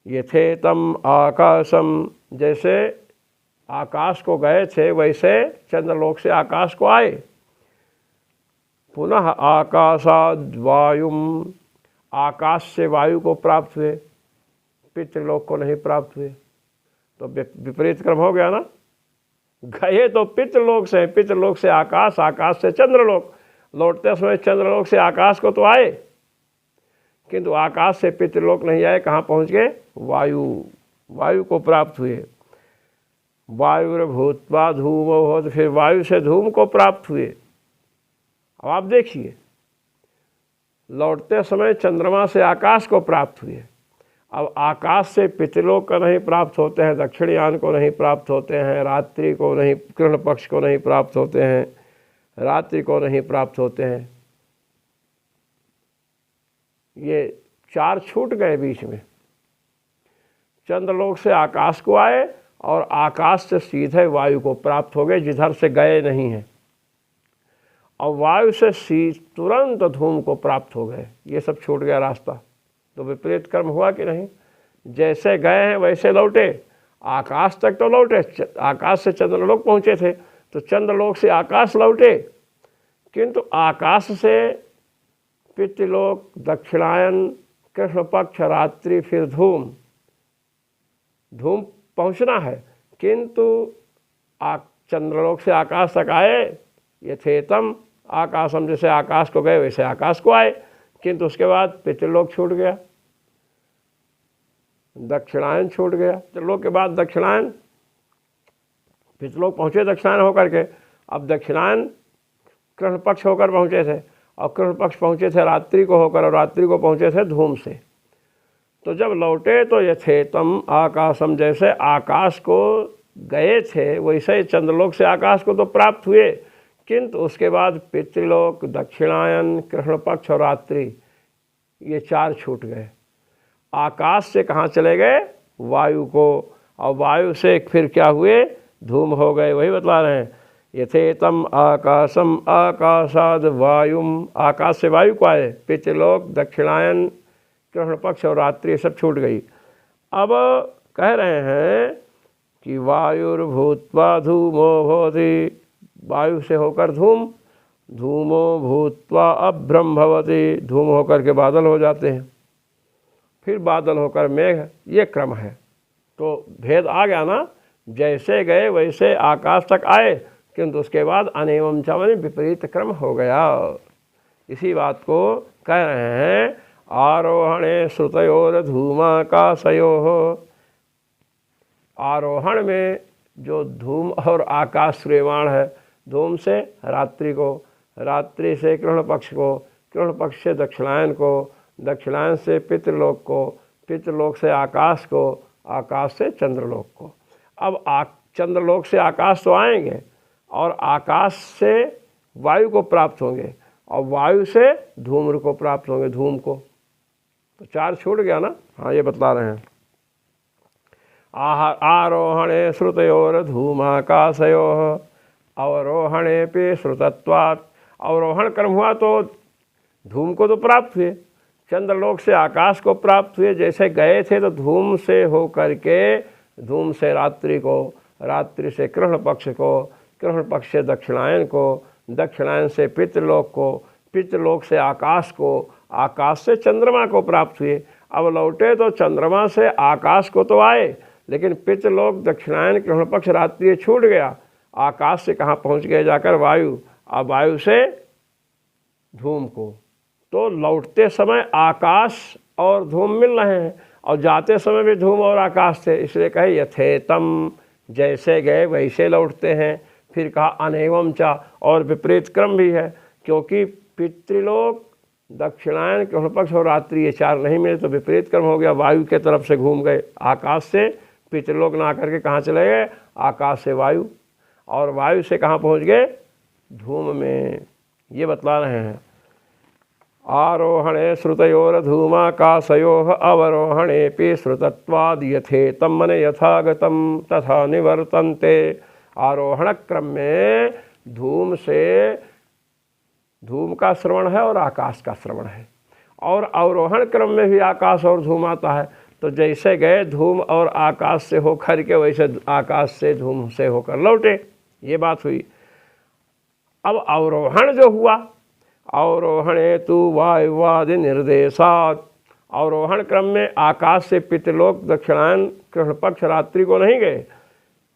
यथेतम आकाशम, जैसे आकाश को गए थे वैसे चंद्रलोक से आकाश को आए। पुनः आकाशाद वायुम, आकाश से वायु को प्राप्त हुए, पितृलोक को नहीं प्राप्त हुए। तो विपरीत क्रम हो गया ना। गए तो पितृलोक से, पितृलोक से आकाश, आकाश से चंद्रलोक, लौटते समय चंद्रलोक से आकाश को तो आए, किंतु आकाश से पितृलोक नहीं आए। कहाँ पहुँच गए? वायु, वायु को प्राप्त हुए। वायुर्भूत्वा धूमो भवति, फिर वायु से धूम को प्राप्त हुए। अब आप देखिए, लौटते समय चंद्रमा से आकाश को प्राप्त हुए। अब आकाश से पितृलोक को नहीं प्राप्त होते हैं, दक्षिणयान को नहीं प्राप्त होते हैं, रात्रि को नहीं, कृष्ण पक्ष को नहीं प्राप्त होते हैं, रात्रि को नहीं प्राप्त होते हैं। ये चार छूट गए बीच में। चंद्रलोक से आकाश को आए और आकाश से सीधे वायु को प्राप्त हो गए, जिधर से गए नहीं हैं। और वायु से तुरंत धूम को प्राप्त हो गए। ये सब छूट गया रास्ता। तो विपरीत कर्म हुआ कि नहीं? जैसे गए हैं वैसे लौटे। आकाश तक तो लौटे, आकाश से चंद्रलोक पहुँचे थे, तो चंद्रलोक से आकाश लौटे, किंतु आकाश से पितृलोक, दक्षिणायन, कृष्ण पक्ष, रात्रि, फिर धूम, धूम पहुँचना है। किंतु चंद्रलोक से आकाश तक आए, यथेतम आकाशम, जैसे आकाश को गए वैसे आकाश को आए, किंतु उसके बाद पितृलोक छूट गया, दक्षिणायन छूट गया। पितृलोक के बाद दक्षिणायन, पितृलोक पहुँचे दक्षिणायन होकर के, अब दक्षिणायन कृष्ण पक्ष होकर पहुँचे थे, और कृष्ण पक्ष पहुँचे थे रात्रि को होकर, और रात्रि को पहुँचे थे धूम से। तो जब लौटे तो यथेतम आकाशम, जैसे आकाश को गए थे वैसे ही चंद्रलोक से आकाश को तो प्राप्त हुए, किंतु उसके बाद पितृलोक, दक्षिणायन, कृष्ण पक्ष और रात्रि, ये चार छूट गए। आकाश से कहाँ चले गए? वायु को, और वायु से फिर क्या हुए? धूम हो गए। वही बतला रहे हैं, यथेतम आकाशम आकाशाद वायुम, आकाश से वायु को आए, पितृलोक, दक्षिणायन, कृष्ण पक्ष और रात्रि सब छूट गई। अब कह रहे हैं कि वायुर्भूत्वा धूमो भवति, वायु से होकर धूम, धूमो भूत्वा अभ्रम भवति, धूम होकर के बादल हो जाते हैं, फिर बादल होकर मेघ, ये क्रम है। तो भेद आ गया ना। जैसे गए वैसे आकाश तक आए, किंतु उसके बाद अनेवम चावनी विपरीत क्रम हो गया। इसी बात को कह रहे हैं, आरोहणे श्रुतयोर धूमाकाशयोः, आरोहण में जो धूम और आकाश श्रेवाण है, धूम से रात्रि को, रात्रि से कृष्ण पक्ष को, कृष्ण पक्ष से दक्षिणायन को, दक्षिणायन से पितृलोक को, पितृलोक से आकाश को, आकाश से चंद्रलोक को। अब चंद्रलोक से आकाश तो आएंगे, और आकाश से वायु को प्राप्त होंगे, और वायु से धूम्र को प्राप्त होंगे, धूम को। तो चार छूट गया ना। हाँ, ये बतला रहे हैं, आरोहणे श्रुतयोर धूमाकाशयोः अवरोहणे पे श्रुतत्वात्, अवरोहण क्रम हुआ तो धूम को तो प्राप्त हुए, चंद्रलोक से आकाश को प्राप्त हुए। जैसे गए थे तो धूम से हो करके, धूम से रात्रि को, रात्रि से कृष्ण पक्ष को, कृष्ण पक्ष से दक्षिणायन को, दक्षिणायन से पितृलोक को, पितृलोक से आकाश को, आकाश से चंद्रमा को प्राप्त हुए। अब लौटे तो चंद्रमा से आकाश को तो आए, लेकिन पितृलोक दक्षिणायन ग्रहण पक्ष रात्रि छूट गया। आकाश से कहाँ पहुँच गए जाकर? वायु। अब वायु से धूम को। तो लौटते समय आकाश और धूम मिल रहे हैं, और जाते समय भी धूम और आकाश थे, इसलिए कहे यथेतम, जैसे गए वैसे लौटते हैं। फिर कहा अनेवम चा, और विपरीत क्रम भी है, क्योंकि पितृलोक दक्षिणायन ग्रहण पक्ष और रात्रि ये चार नहीं मिले तो विपरीत क्रम हो गया। वायु के तरफ से घूम गए, आकाश से पितृलोक ना करके कहाँ चले गए? आकाश से वायु, और वायु से कहाँ पहुँच गए? धूम में। ये बतला रहे हैं। आरोहणे श्रुतयोर धूमाकाशयोः अवरोहणेऽपि श्रुतत्वाद् यथेतम मने यथागतम तथा निवर्तन्ते। आरोहण क्रम में धूम का श्रवण है और आकाश का श्रवण है, और अवरोहण क्रम में भी आकाश और धूम आता है। तो जैसे गए धूम और आकाश से होकर के, वैसे आकाश से धूम से होकर लौटे। ये बात हुई। अब अवरोहण जो हुआ, अवरोहणे तु वायुवादि निर्देशात, अवरोहण क्रम में आकाश से पितृलोक दक्षिणायन कृष्ण पक्ष रात्रि को नहीं गए,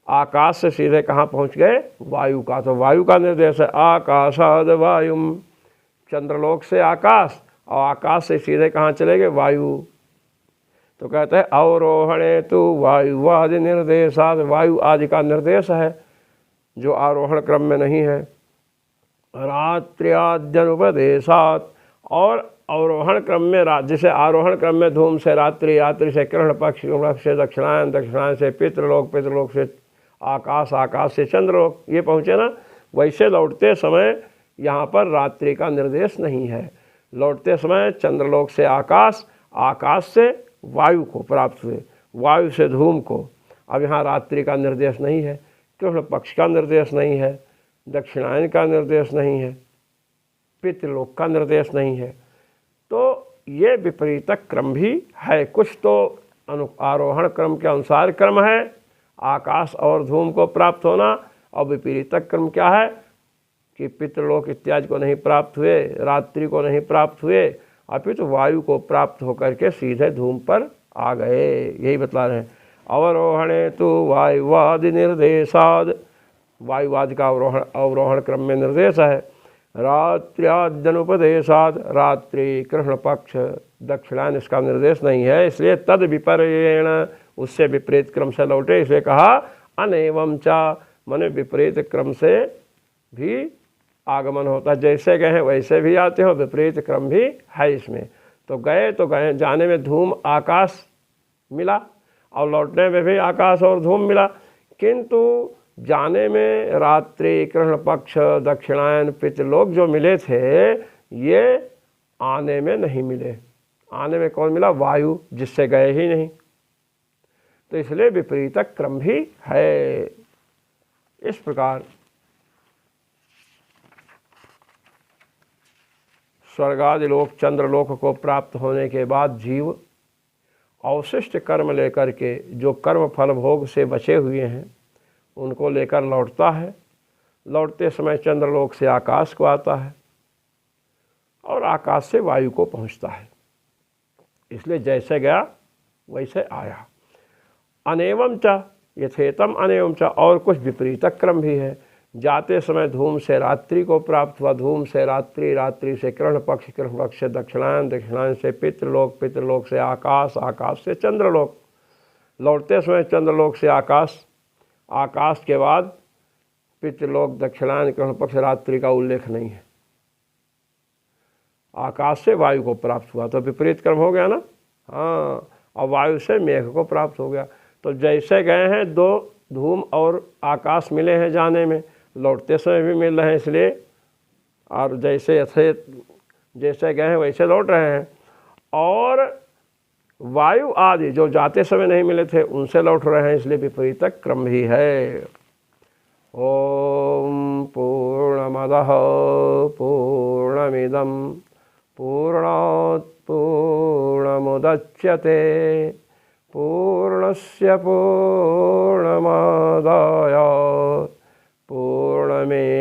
आकाश से सीधे कहाँ पहुँच गए? वायु का। तो वायु का निर्देश है आकाशाद वायुम, चंद्रलोक से आकाश, और आकाश से सीधे कहाँ चले गए? वायु। तो कहते हैं अवरोहणे तु वायुवादि निर्देशात, वायु आदि का निर्देश है जो आरोहण क्रम में नहीं है। रात्र्याद्यनुपदेशात, और अवरोहण क्रम में जैसे आरोहण क्रम में धूम से रात्रि, रात्रि से कृष्ण पक्ष, से दक्षिणायन, दक्षिणायन से पितृलोक, पितृलोक से आकाश, आकाश से चंद्रलोक ये पहुँचे ना, वैसे लौटते समय यहाँ पर रात्रि का निर्देश नहीं है। लौटते समय चंद्रलोक से आकाश, आकाश से वायु को प्राप्त हुए, वायु से धूम को। अब यहाँ रात्रि का निर्देश नहीं है, कृष्ण पक्ष का निर्देश नहीं है, दक्षिणायन का निर्देश नहीं है, पितृलोक का निर्देश नहीं है। तो ये विपरीत क्रम भी है। कुछ तो आरोहण क्रम के अनुसार क्रम है, आकाश और धूम को प्राप्त होना, और विपरीत क्रम क्या है कि पितृलोक इत्यादि को नहीं प्राप्त हुए, रात्रि को नहीं प्राप्त हुए, अपितु वायु को प्राप्त होकर के सीधे धूम पर आ गए। यही बतला रहे हैं। अवरोहणे तो वायुवादि निर्देशाद, वायुवादि का अवरोहण क्रम में निर्देश है। रात्र्याद्यनुपदेशाद, रात्रि कृष्ण पक्ष दक्षिणायन इसका निर्देश नहीं है, इसलिए तद विपर्येण, उससे विपरीत क्रम से लौटे, इसलिए कहा अनेवम चा, माने विपरीत क्रम से भी आगमन होता है। जैसे गए हैं वैसे भी आते हो, विपरीत क्रम भी है इसमें। तो गए, जाने में धूम आकाश मिला, और लौटने में भी आकाश और धूम मिला, किंतु जाने में रात्रि कृष्ण पक्ष दक्षिणायन पितृलोक जो मिले थे, ये आने में नहीं मिले। आने में कौन मिला? वायु, जिससे गए ही नहीं। तो इसलिए विपरीत क्रम भी है। इस प्रकार स्वर्गादि लोक, चंद्रलोक को प्राप्त होने के बाद जीव अवशिष्ट कर्म लेकर के, जो कर्म फल भोग से बचे हुए हैं, उनको लेकर लौटता है। लौटते समय चंद्रलोक से आकाश को आता है, और आकाश से वायु को पहुंचता है। इसलिए जैसे गया वैसे आया। अनेवम च यथेतम अनेवम च, और कुछ विपरीत क्रम भी है। जाते समय धूम से रात्रि को प्राप्त हुआ, धूम से रात्रि, रात्रि से कृष्ण पक्ष, कृष्ण पक्ष से दक्षिणायन, दक्षिणायन से पितृलोक, पितृलोक से आकाश, आकाश से चंद्रलोक। लौटते समय चंद्रलोक से आकाश, आकाश के बाद पितृलोक, दक्षिणायन, कृष्ण पक्ष, रात्रि का उल्लेख नहीं है। आकाश से वायु को प्राप्त हुआ, तो विपरीत क्रम हो गया ना। हाँ, और वायु से मेघ को प्राप्त हो गया। तो जैसे गए हैं, दो धूम और आकाश मिले हैं जाने में, लौटते समय भी मिल रहे हैं, इसलिए। और जैसे गए हैं वैसे लौट रहे हैं। और वायु आदि जो जाते समय नहीं मिले थे, उनसे लौट रहे हैं, इसलिए विपरीत क्रम भी है। ओम पूर्णमदः पूर्णमिदं पूर्णात् पूर्णमुदच्यते पूर्णस्य पूर्णमादाय पूर्णमेवावशिष्यते।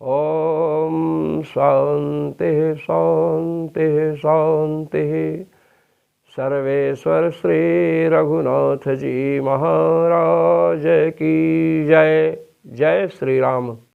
ओम शांति शांति शांति। सर्वेश्वर श्री रघुनाथ जी महाराज की जय। जय श्री राम।